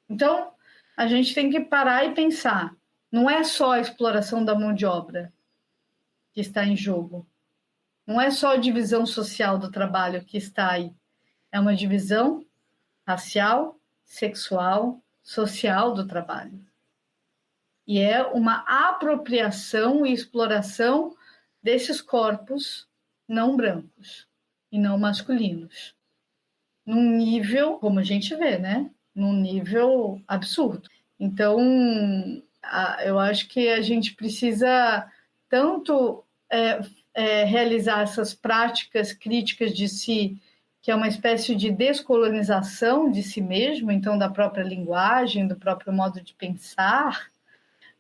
Então, a gente tem que parar e pensar. Não é só a exploração da mão de obra que está em jogo. Não é só a divisão social do trabalho que está aí. É uma divisão racial, sexual, social do trabalho. E é uma apropriação e exploração desses corpos não brancos e não masculinos, num nível, como a gente vê, né? Num nível absurdo. Então, eu acho que a gente precisa tanto realizar essas práticas críticas de si, que é uma espécie de descolonização de si mesmo, então da própria linguagem, do próprio modo de pensar,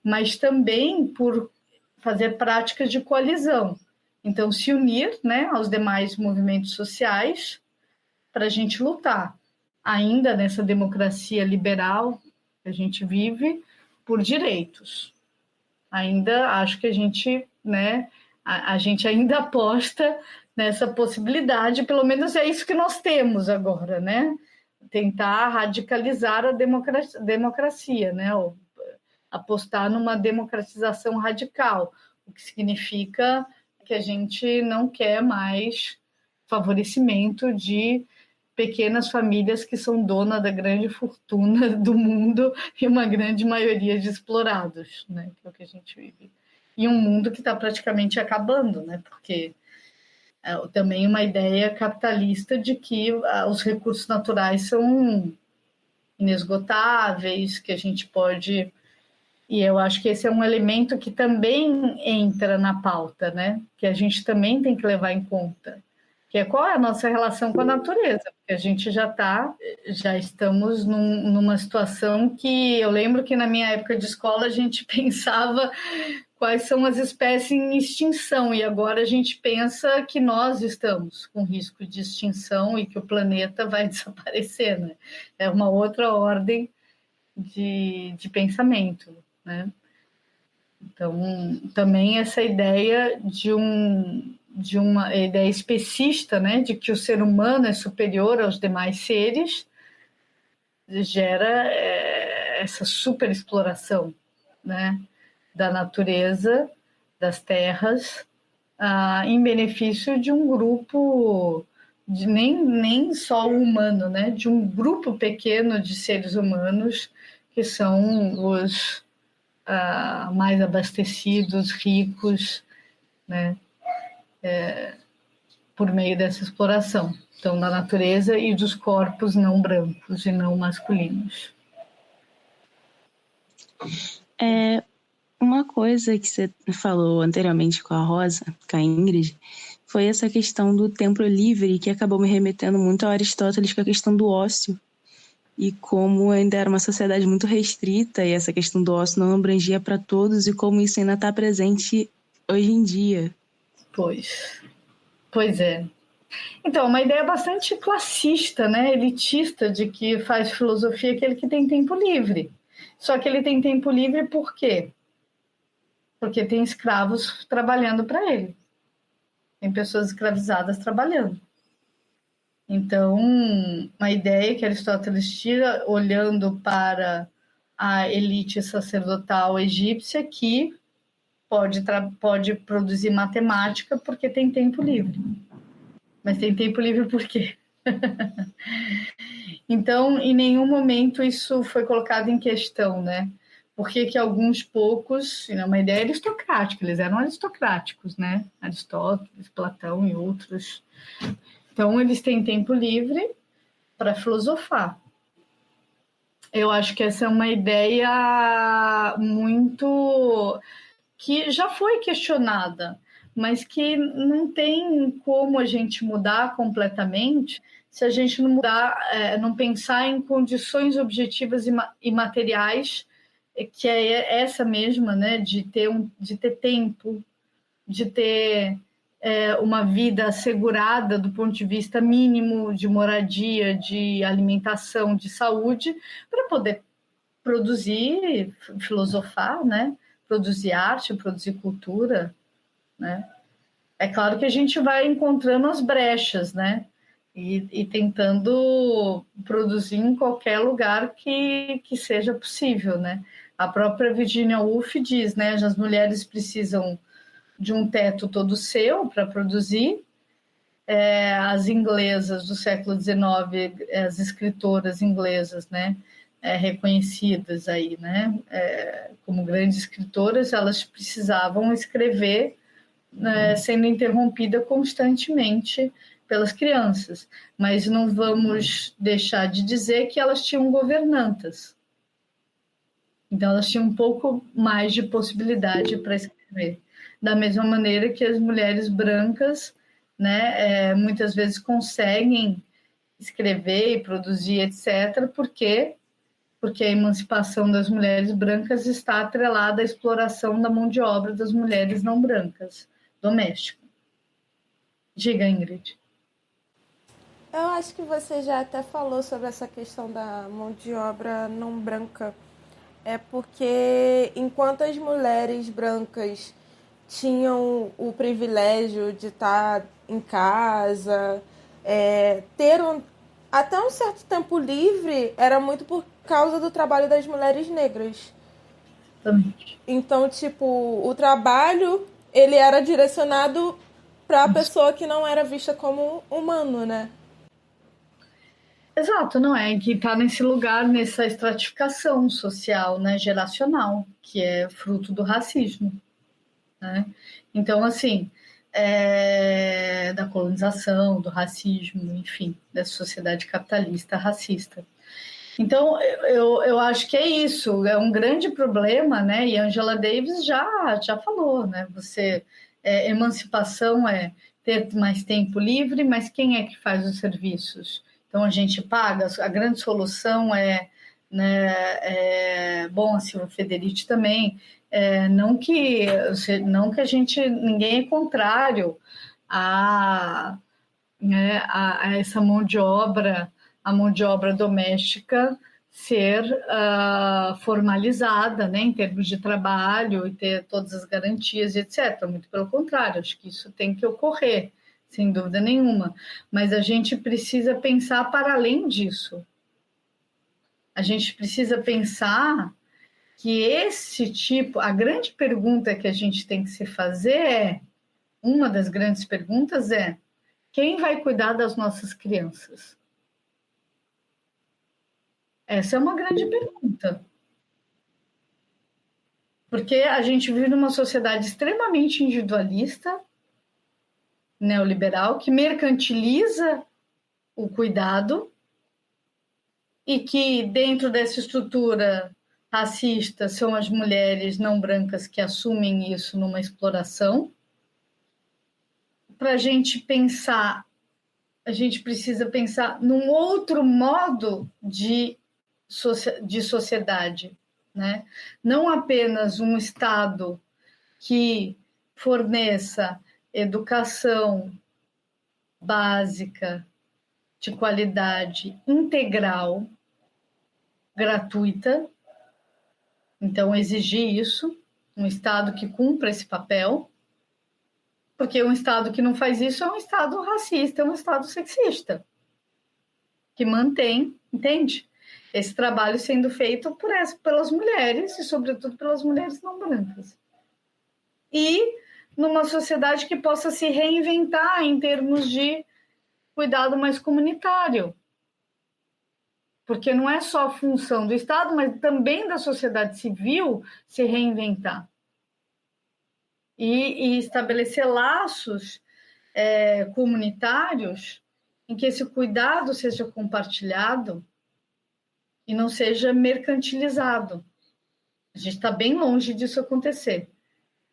mas também por fazer práticas de coalizão. Então, se unir, né, aos demais movimentos sociais para a gente lutar, ainda nessa democracia liberal que a gente vive, por direitos. Ainda acho que a gente, né, A gente ainda aposta nessa possibilidade, pelo menos é isso que nós temos agora, né? Tentar radicalizar a democracia, né? Ou apostar numa democratização radical, o que significa que a gente não quer mais favorecimento de pequenas famílias que são donas da grande fortuna do mundo e uma grande maioria de explorados, né? Que é o que a gente vive. E um mundo que está praticamente acabando, né? Porque também uma ideia capitalista de que os recursos naturais são inesgotáveis, que a gente pode... E eu acho que esse é um elemento que também entra na pauta, né? Que a gente também tem que levar em conta, que é qual é a nossa relação com a natureza, porque a gente já estamos numa situação que eu lembro que na minha época de escola a gente pensava quais são as espécies em extinção, e agora a gente pensa que nós estamos com risco de extinção e que o planeta vai desaparecer, né? É uma outra ordem de pensamento, né? Então, também essa ideia de uma ideia especista, né, de que o ser humano é superior aos demais seres, gera essa superexploração, né, da natureza, das terras, em benefício de um grupo, nem só o humano, né, de um grupo pequeno de seres humanos que são os mais abastecidos, ricos, né, por meio dessa exploração, então, da natureza e dos corpos não brancos e não masculinos. Uma coisa que você falou anteriormente com a Rosa, com a Ingrid, foi essa questão do tempo livre, que acabou me remetendo muito a Aristóteles com a questão do ócio, e como ainda era uma sociedade muito restrita e essa questão do ócio não abrangia para todos, e como isso ainda está presente hoje em dia. Pois é. Então, uma ideia bastante classista, né, elitista, de que faz filosofia aquele que tem tempo livre. Só que ele tem tempo livre por quê? Porque tem escravos trabalhando para ele. Tem pessoas escravizadas trabalhando. Então, uma ideia que Aristóteles tira olhando para a elite sacerdotal egípcia que pode produzir matemática porque tem tempo livre. Mas tem tempo livre por quê? Então, em nenhum momento isso foi colocado em questão, né? Por que alguns poucos, uma ideia aristocrática, eles eram aristocráticos, né? Aristóteles, Platão e outros. Então, eles têm tempo livre para filosofar. Eu acho que essa é uma ideia muito... que já foi questionada, mas que não tem como a gente mudar completamente se a gente não mudar, não pensar em condições objetivas e materiais, que é essa mesma, né, de ter tempo, de ter uma vida assegurada do ponto de vista mínimo de moradia, de alimentação, de saúde, para poder produzir, filosofar, né? Produzir arte, produzir cultura, né? É claro que a gente vai encontrando as brechas, né? E tentando produzir em qualquer lugar que seja possível, né? A própria Virginia Woolf diz, né? As mulheres precisam de um teto todo seu para produzir. As inglesas do século XIX, as escritoras inglesas, né? Reconhecidas aí, né? Como grandes escritoras, elas precisavam escrever, sendo interrompida constantemente pelas crianças, mas não vamos deixar de dizer que elas tinham governantas. Então, elas tinham um pouco mais de possibilidade para escrever. Da mesma maneira que as mulheres brancas, né, muitas vezes conseguem escrever e produzir, etc., porque a emancipação das mulheres brancas está atrelada à exploração da mão de obra das mulheres não brancas, domésticas. Diga, Ingrid. Eu acho que você já até falou sobre essa questão da mão de obra não branca. É porque enquanto as mulheres brancas tinham o privilégio de estar em casa, ter até um certo tempo livre, era muito por causa do trabalho das mulheres negras. Então, tipo, o trabalho, ele era direcionado para a pessoa que não era vista como humano, né? Exato, não é? Que está nesse lugar, nessa estratificação social, né, geracional, que é fruto do racismo, né? Então, assim, da colonização, do racismo, enfim, da sociedade capitalista racista. Então, eu acho que é isso, é um grande problema, né? E Angela Davis já falou, né? Emancipação é ter mais tempo livre, mas quem é que faz os serviços? Então, a gente paga, a grande solução bom, a Silvia Federici também, não que a gente, ninguém é contrário a essa mão de obra, a mão de obra doméstica ser formalizada, né, em termos de trabalho e ter todas as garantias, etc. Muito pelo contrário, acho que isso tem que ocorrer, sem dúvida nenhuma. Mas a gente precisa pensar para além disso. A gente precisa pensar que a grande pergunta que a gente tem que se fazer uma das grandes perguntas é: quem vai cuidar das nossas crianças? Essa é uma grande pergunta. Porque a gente vive numa sociedade extremamente individualista, neoliberal, que mercantiliza o cuidado e que dentro dessa estrutura racista são as mulheres não brancas que assumem isso numa exploração. Para a gente pensar, a gente precisa pensar num outro modo de sociedade, né? Não apenas um Estado que forneça educação básica, de qualidade, integral, gratuita. Então, exigir isso, um Estado que cumpra esse papel, porque um Estado que não faz isso é um Estado racista, é um Estado sexista, que mantém, entende? Esse trabalho sendo feito pelas mulheres, e sobretudo pelas mulheres não brancas. E numa sociedade que possa se reinventar em termos de cuidado mais comunitário. Porque não é só a função do Estado, mas também da sociedade civil se reinventar. E estabelecer laços comunitários em que esse cuidado seja compartilhado e não seja mercantilizado. A gente está bem longe disso acontecer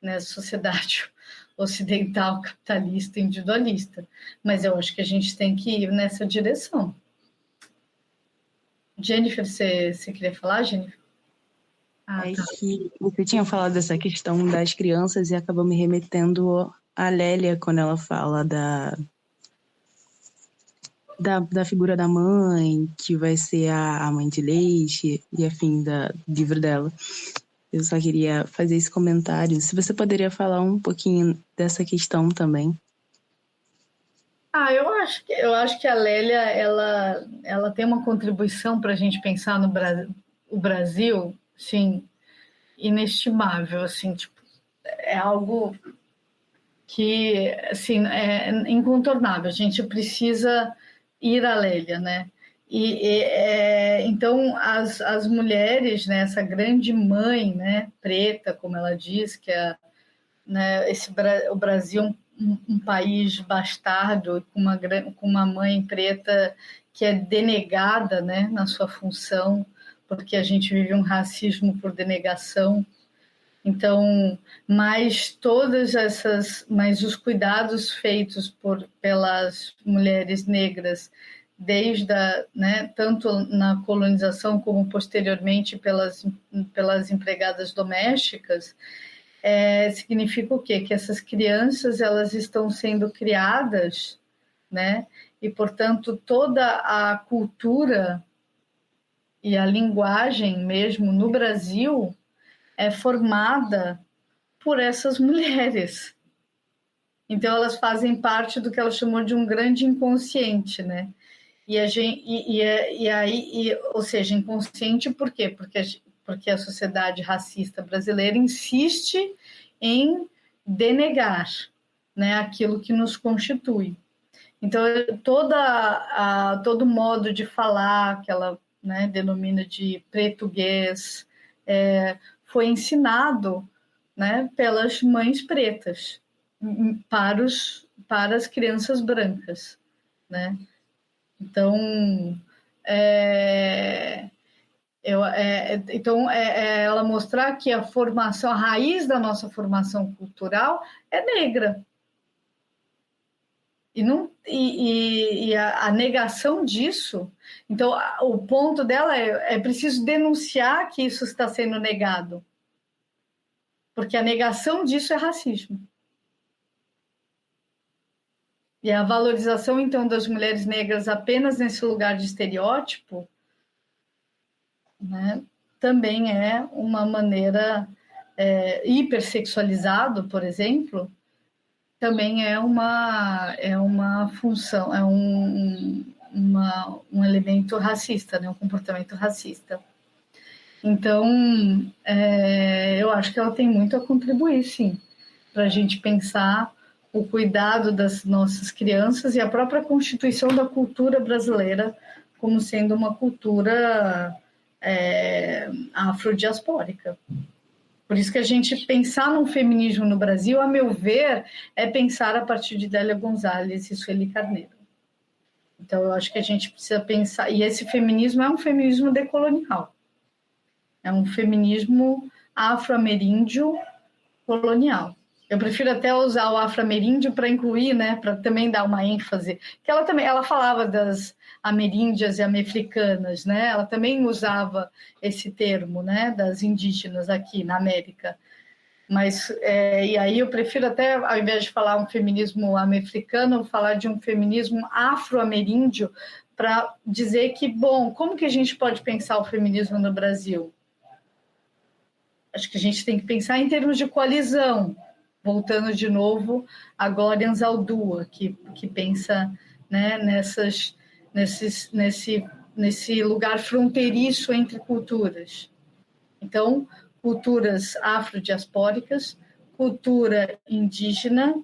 nessa sociedade ocidental, capitalista, individualista. Mas eu acho que a gente tem que ir nessa direção. Jennifer, você queria falar, Jennifer? Tá. Que você tinha falado dessa questão das crianças e acabou me remetendo a Lélia quando ela fala da figura da mãe, que vai ser a mãe de leite e afim do livro dela. Eu só queria fazer esse comentário. Se você poderia falar um pouquinho dessa questão também. Eu acho que a Lélia ela tem uma contribuição para a gente pensar no o Brasil, sim, inestimável, assim, tipo, é algo que, assim, é incontornável. A gente precisa ir à Lélia, né? Então as mulheres, né, essa grande mãe, né, preta, como ela diz, que é, né, o Brasil um país bastardo com uma mãe preta que é denegada, né, na sua função, porque a gente vive um racismo por denegação. Então, mas os cuidados feitos pelas mulheres negras né, tanto na colonização como posteriormente pelas empregadas domésticas, significa o quê? Que essas crianças elas estão sendo criadas, né? E, portanto, toda a cultura e a linguagem mesmo no Brasil é formada por essas mulheres. Então, elas fazem parte do que ela chamou de um grande inconsciente, né? Ou seja, inconsciente por quê? Porque a sociedade racista brasileira insiste em denegar, né, aquilo que nos constitui. Então, todo modo de falar, que ela, né, denomina de pretuguês, foi ensinado, né, pelas mães pretas para as crianças brancas, né? Então, ela mostrar que a formação, a raiz da nossa formação cultural é negra. E a negação disso, então o ponto dela é preciso denunciar que isso está sendo negado, porque a negação disso é racismo. E a valorização, então, das mulheres negras apenas nesse lugar de estereótipo, né, também é uma maneira hipersexualizado, por exemplo, também é uma função, um elemento racista, né, um comportamento racista. Então, eu acho que ela tem muito a contribuir, sim, para a gente pensar o cuidado das nossas crianças e a própria constituição da cultura brasileira como sendo uma cultura afrodiaspórica. Por isso que a gente pensar no feminismo no Brasil, a meu ver, é pensar a partir de Lélia Gonzalez e Sueli Carneiro. Então, eu acho que a gente precisa pensar... E esse feminismo é um feminismo decolonial. É um feminismo afro-ameríndio colonial. Eu prefiro até usar o afro-ameríndio para incluir, né, para também dar uma ênfase. Que ela falava das ameríndias e americanas, né? Ela também usava esse termo, né, das indígenas aqui na América. Mas e aí eu prefiro até, ao invés de falar um feminismo americano, falar de um feminismo afro-ameríndio para dizer que, bom, como que a gente pode pensar o feminismo no Brasil? Acho que a gente tem que pensar em termos de coalizão, voltando de novo a Glória Anzaldúa, que pensa, né, nesse lugar fronteiriço entre culturas. Então, culturas afrodiaspóricas, cultura indígena,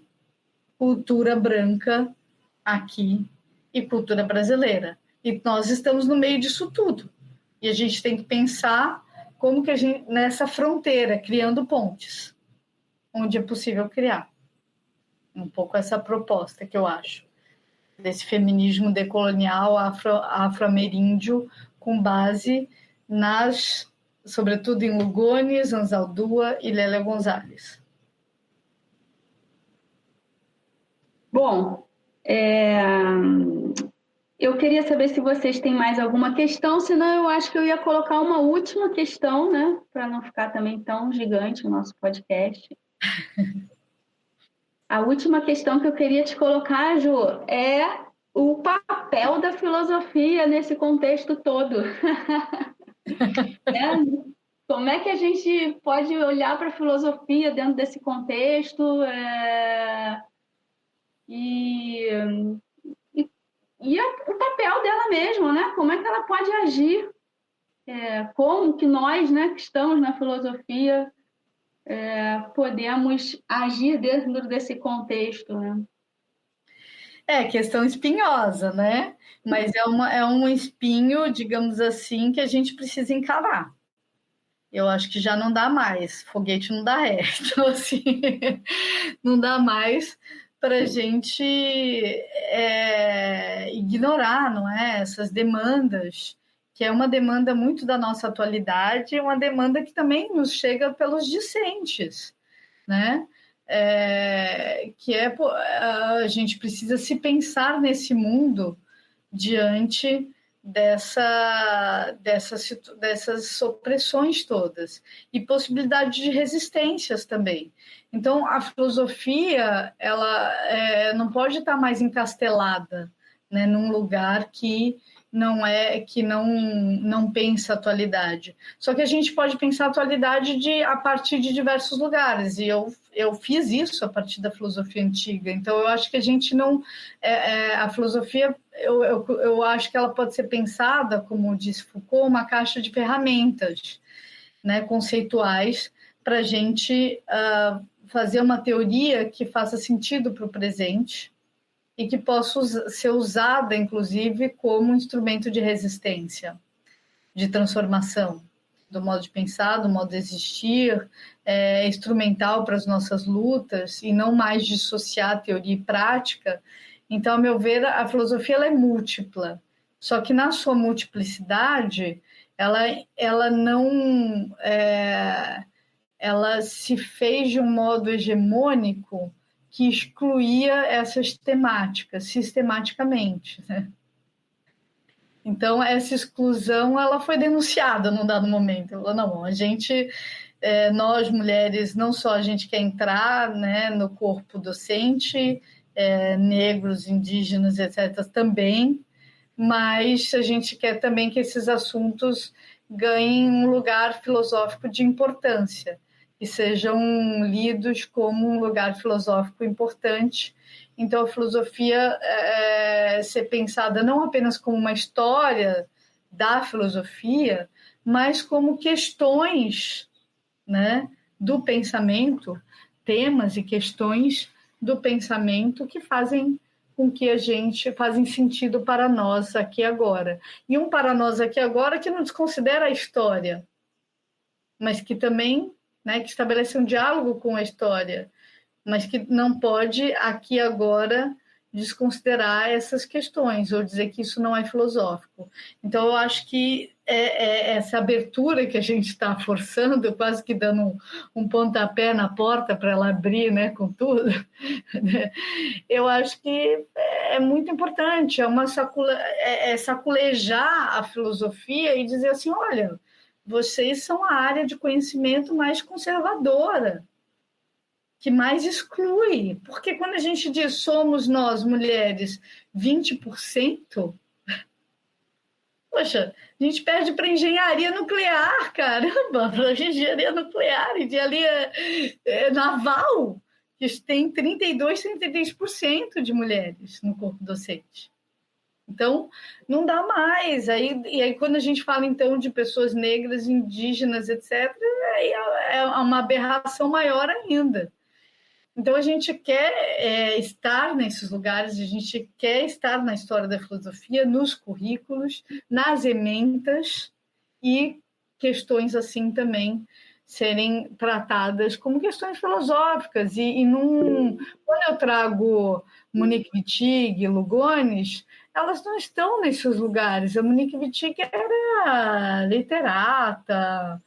cultura branca aqui e cultura brasileira. E nós estamos no meio disso tudo. E a gente tem que pensar como que a gente, nessa fronteira, criando pontes, onde é possível criar. Um pouco essa proposta que eu acho, desse feminismo decolonial afro-ameríndio, com base sobretudo em Lugones, Anzaldúa e Lélia Gonzalez. Bom, eu queria saber se vocês têm mais alguma questão, senão eu acho que eu ia colocar uma última questão, né, para não ficar também tão gigante o nosso podcast. A última questão que eu queria te colocar, Ju, é o papel da filosofia nesse contexto todo. Como é que a gente pode olhar para a filosofia dentro desse contexto o papel dela mesma, né? Como é que ela pode agir? Como que nós, né, que estamos na filosofia, podemos agir dentro desse contexto, né? Questão espinhosa, né? Mas é um espinho, digamos assim, que a gente precisa encarar. Eu acho que já não dá mais, foguete não dá ré. Então, assim, não dá mais para a gente ignorar, não é? Essas demandas, que é uma demanda muito da nossa atualidade, uma demanda que também nos chega pelos discentes, né? A gente precisa se pensar nesse mundo diante dessas opressões todas e possibilidade de resistências também. Então, a filosofia ela não pode estar mais encastelada, né, num lugar que não pensa a atualidade. Só que a gente pode pensar a atualidade a partir de diversos lugares, e eu fiz isso a partir da filosofia antiga. Então, eu acho que a gente não... a filosofia, eu acho que ela pode ser pensada, como disse Foucault, uma caixa de ferramentas, né, conceituais, para a gente fazer uma teoria que faça sentido para o presente, e que possa ser usada, inclusive, como instrumento de resistência, de transformação do modo de pensar, do modo de existir, instrumental para as nossas lutas, e não mais dissociar teoria e prática. Então, a meu ver, a filosofia ela é múltipla, só que na sua multiplicidade, ela não... ela se fez de um modo hegemônico que excluía essas temáticas sistematicamente, né? Então, essa exclusão ela foi denunciada num dado momento. Ela falou, não, a gente, nós mulheres, não só a gente quer entrar, né, no corpo docente, negros, indígenas, etc., também, mas a gente quer também que esses assuntos ganhem um lugar filosófico de importância e sejam lidos como um lugar filosófico importante. Então, a filosofia ser pensada não apenas como uma história da filosofia, mas como questões, né, do pensamento, temas e questões do pensamento que fazem com que fazem sentido para nós aqui e agora. E um para nós aqui e agora que não desconsidera a história, mas que também, né, que estabelece um diálogo com a história, mas que não pode, aqui e agora, desconsiderar essas questões, ou dizer que isso não é filosófico. Então, eu acho que essa abertura que a gente está forçando, quase que dando um pontapé na porta para ela abrir, né, com tudo, né? Eu acho que é muito importante, saculejar a filosofia e dizer assim, olha, vocês são a área de conhecimento mais conservadora, que mais exclui. Porque quando a gente diz somos nós, mulheres, 20%, poxa, a gente perde para engenharia nuclear, caramba, para engenharia nuclear, engenharia naval, que tem 32%, 33% de mulheres no corpo docente. Então, não dá mais. E aí, quando a gente fala, então, de pessoas negras, indígenas, etc., aí é uma aberração maior ainda. Então, a gente quer estar nesses lugares, a gente quer estar na história da filosofia, nos currículos, nas ementas, e questões assim também serem tratadas como questões filosóficas. Quando eu trago Monique Wittig, Lugones, elas não estão nesses lugares. A Monique Wittig era literata,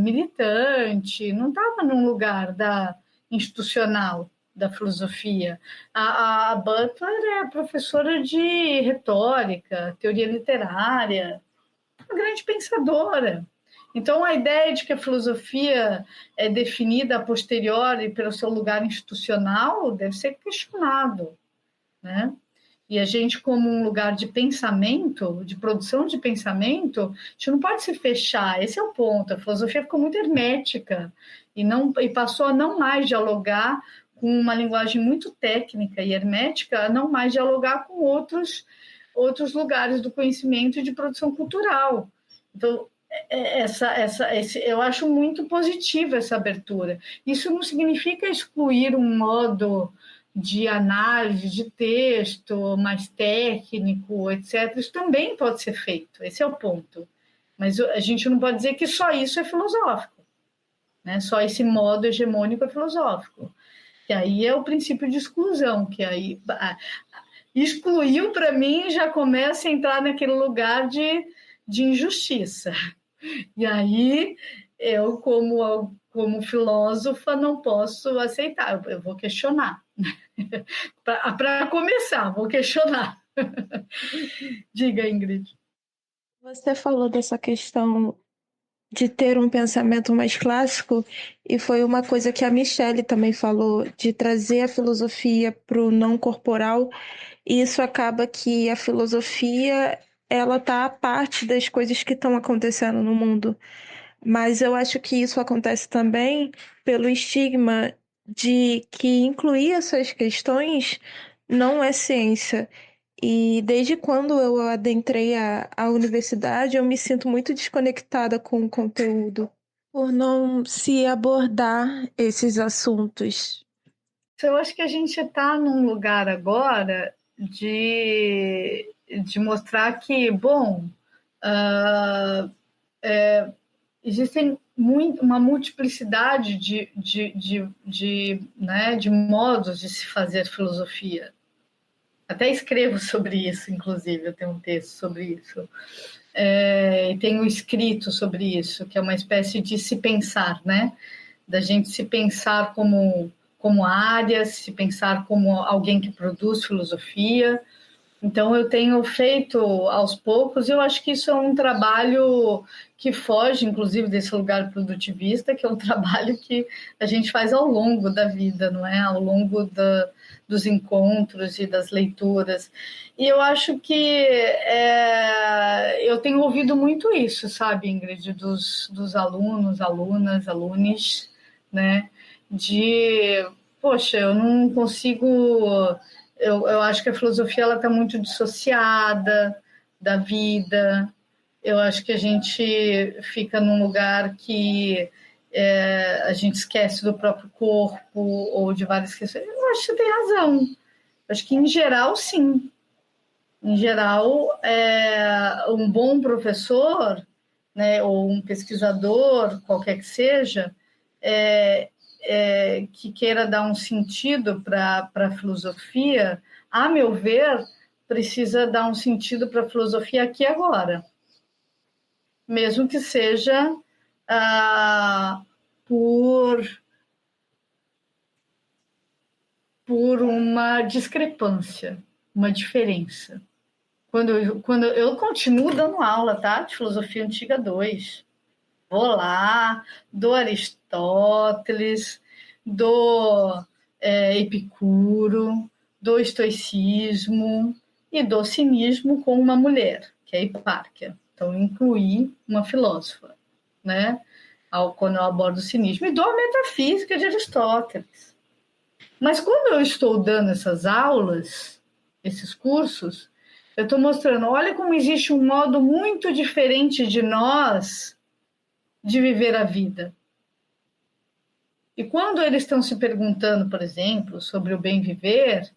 militante, não estava num lugar institucional da filosofia. A Butler é professora de retórica, teoria literária, uma grande pensadora. Então, a ideia de que a filosofia é definida a posteriori pelo seu lugar institucional deve ser questionado, né? E a gente, como um lugar de pensamento, de produção de pensamento, a gente não pode se fechar. Esse é o ponto. A filosofia ficou muito hermética e passou a não mais dialogar com uma linguagem muito técnica e hermética, a não mais dialogar com outros lugares do conhecimento e de produção cultural. Então, eu acho muito positiva essa abertura. Isso não significa excluir um modo de análise de texto mais técnico, etc. Isso também pode ser feito, esse é o ponto. Mas a gente não pode dizer que só isso é filosófico, né? Só esse modo hegemônico é filosófico. Que aí é o princípio de exclusão, que aí excluiu, para mim, já começa a entrar naquele lugar de injustiça. E aí eu, como filósofa, não posso aceitar, eu vou questionar. Para começar, vou questionar. Diga, Ingrid. Você falou dessa questão de ter um pensamento mais clássico, e foi uma coisa que a Michelle também falou, de trazer a filosofia para o não corporal, e isso acaba que a filosofia ela tá à parte das coisas que estão acontecendo no mundo. Mas eu acho que isso acontece também pelo estigma de que incluir essas questões não é ciência. E desde quando eu adentrei a universidade, eu me sinto muito desconectada com o conteúdo, por não se abordar esses assuntos. Eu acho que a gente está num lugar agora de mostrar que, bom, existem uma multiplicidade de modos de se fazer filosofia. Até escrevo sobre isso, inclusive, eu tenho um texto sobre isso. E tenho escrito sobre isso, que é uma espécie de se pensar, né? Da gente se pensar como área, se pensar como alguém que produz filosofia. Então, eu tenho feito aos poucos, e eu acho que isso é um trabalho que foge, inclusive, desse lugar produtivista, que é um trabalho que a gente faz ao longo da vida, não é? Ao longo dos encontros e das leituras. E eu acho que eu tenho ouvido muito isso, sabe, Ingrid, dos alunos, alunas, alunes, né? Poxa, eu não consigo... Eu acho que a filosofia está muito dissociada da vida. Eu acho que a gente fica num lugar que a gente esquece do próprio corpo ou de várias questões. Eu acho que você tem razão. Eu acho que, em geral, sim. Em geral, um bom professor, né, ou um pesquisador, qualquer que seja, que queira dar um sentido para a filosofia, a meu ver, precisa dar um sentido para a filosofia aqui e agora. Mesmo que seja por uma discrepância, uma diferença. Quando eu continuo dando aula, tá? De Filosofia Antiga 2. Vou lá, do Aristóteles, do Epicuro, do estoicismo e do cinismo com uma mulher, que é a Hipárquia. Então, eu incluí uma filósofa, né? Quando eu abordo o cinismo, e dou a metafísica de Aristóteles. Mas quando eu estou dando essas aulas, esses cursos, eu estou mostrando, olha como existe um modo muito diferente de nós de viver a vida. E quando eles estão se perguntando, por exemplo, sobre o bem viver,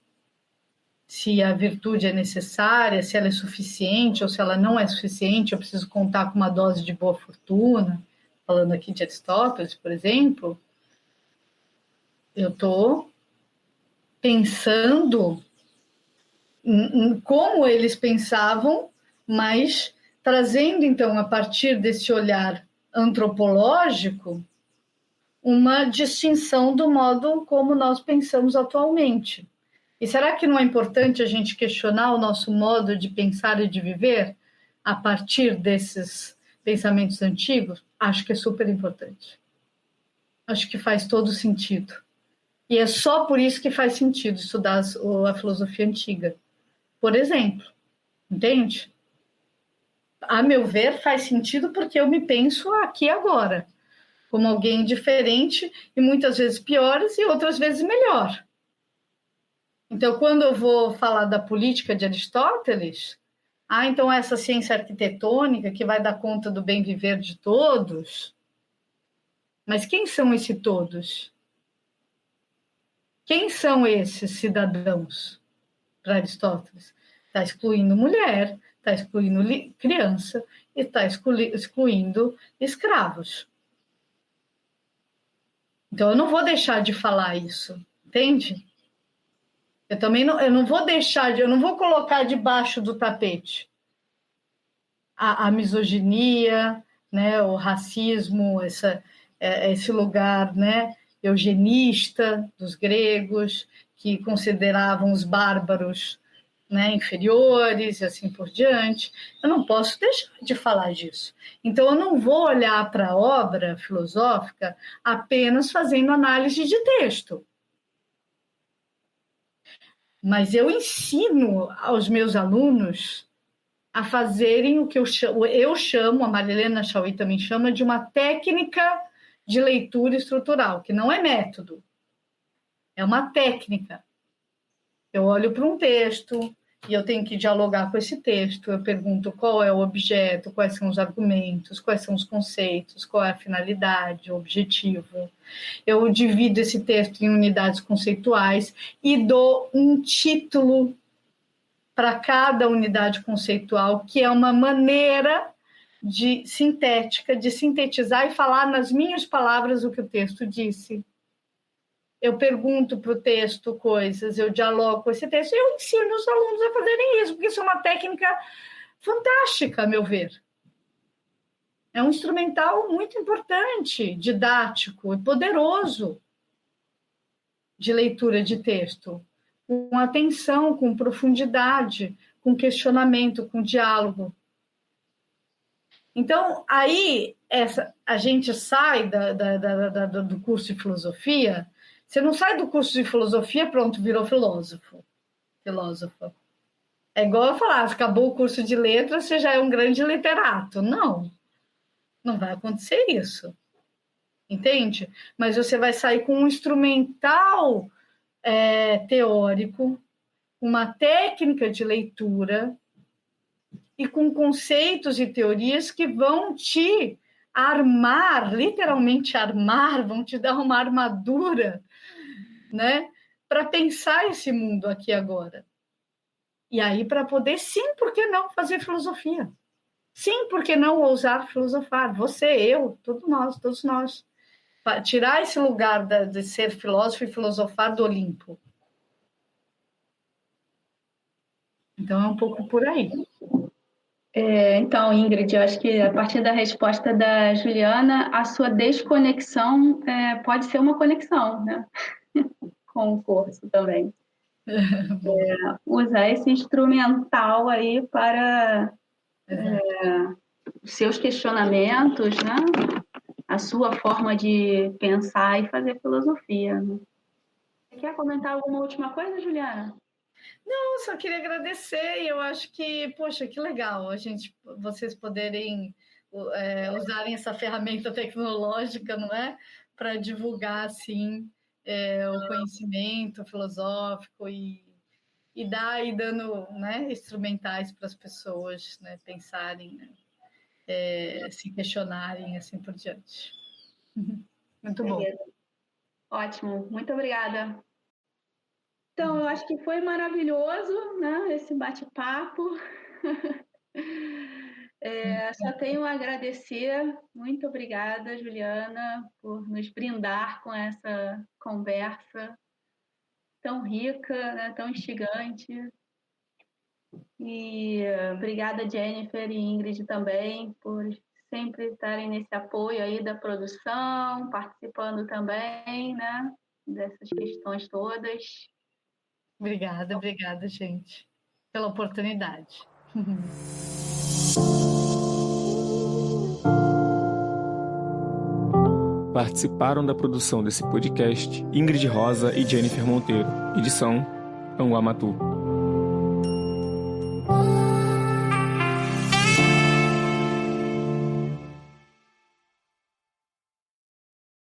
se a virtude é necessária, se ela é suficiente ou se ela não é suficiente, eu preciso contar com uma dose de boa fortuna, falando aqui de Aristóteles, por exemplo, eu estou pensando em como eles pensavam, mas trazendo, então, a partir desse olhar antropológico, uma distinção do modo como nós pensamos atualmente. E será que não é importante a gente questionar o nosso modo de pensar e de viver a partir desses pensamentos antigos? Acho que é super importante. Acho que faz todo sentido. E é só por isso que faz sentido estudar a filosofia antiga. Por exemplo, entende? A meu ver, faz sentido porque eu me penso aqui agora, como alguém diferente e muitas vezes piores e outras vezes melhor. Então, quando eu vou falar da política de Aristóteles, então essa ciência arquitetônica que vai dar conta do bem viver de todos, mas quem são esses todos? Quem são esses cidadãos para Aristóteles? Está excluindo mulher, está excluindo criança e está excluindo escravos. Então, eu não vou deixar de falar isso, entende? Eu não vou eu não vou colocar debaixo do tapete a misoginia, né, o racismo, esse lugar, né, eugenista dos gregos, que consideravam os bárbaros, né, inferiores e assim por diante. Eu não posso deixar de falar disso. Então, eu não vou olhar para a obra filosófica apenas fazendo análise de texto. Mas eu ensino aos meus alunos a fazerem o que eu chamo, a Marilena Chauí também chama, de uma técnica de leitura estrutural, que não é método, é uma técnica. Eu olho para um texto e eu tenho que dialogar com esse texto, eu pergunto qual é o objeto, quais são os argumentos, quais são os conceitos, qual é a finalidade, o objetivo. Eu divido esse texto em unidades conceituais e dou um título para cada unidade conceitual, que é uma maneira sintética de sintetizar e falar nas minhas palavras o que o texto disse. Eu pergunto para o texto coisas, eu dialogo com esse texto e eu ensino os alunos a fazerem isso, porque isso é uma técnica fantástica, a meu ver. É um instrumental muito importante, didático e poderoso de leitura de texto, com atenção, com profundidade, com questionamento, com diálogo. Então, aí a gente sai do curso de filosofia. Você não sai do curso de filosofia, pronto, virou filósofo. Filósofa. É igual eu falar, acabou o curso de letras, você já é um grande literato. Não vai acontecer isso. Entende? Mas você vai sair com um instrumental teórico, uma técnica de leitura e com conceitos e teorias que vão te armar, literalmente armar, vão te dar uma armadura, né, para pensar esse mundo aqui agora. E aí, para poder, sim, por que não fazer filosofia? Sim, por que não ousar filosofar? Você, eu, todos nós. Tirar esse lugar de ser filósofo e filosofar do Olimpo. Então, é um pouco por aí. Então, Ingrid, eu acho que a partir da resposta da Juliana, a sua desconexão pode ser uma conexão, né? Com o curso também. Usar esse instrumental aí para os seus questionamentos, né? A sua forma de pensar e fazer filosofia. Né? Você quer comentar alguma última coisa, Juliana? Não, só queria agradecer. Eu acho que, poxa, que legal vocês poderem usarem essa ferramenta tecnológica, não é? Para divulgar, assim, o conhecimento filosófico e dando, né, instrumentais para as pessoas, né, pensarem, né, se questionarem, assim por diante. Muito bom. Ótimo, muito obrigada. Então, eu acho que foi maravilhoso, né, esse bate-papo. Só tenho a agradecer. Muito obrigada, Juliana, por nos brindar com essa conversa tão rica, né, tão instigante. E obrigada, Jennifer e Ingrid também, por sempre estarem nesse apoio aí da produção, participando também, né, dessas questões todas. Obrigada, gente, pela oportunidade. Participaram da produção desse podcast Ingrid Rosa e Jennifer Monteiro. Edição Anguamatu.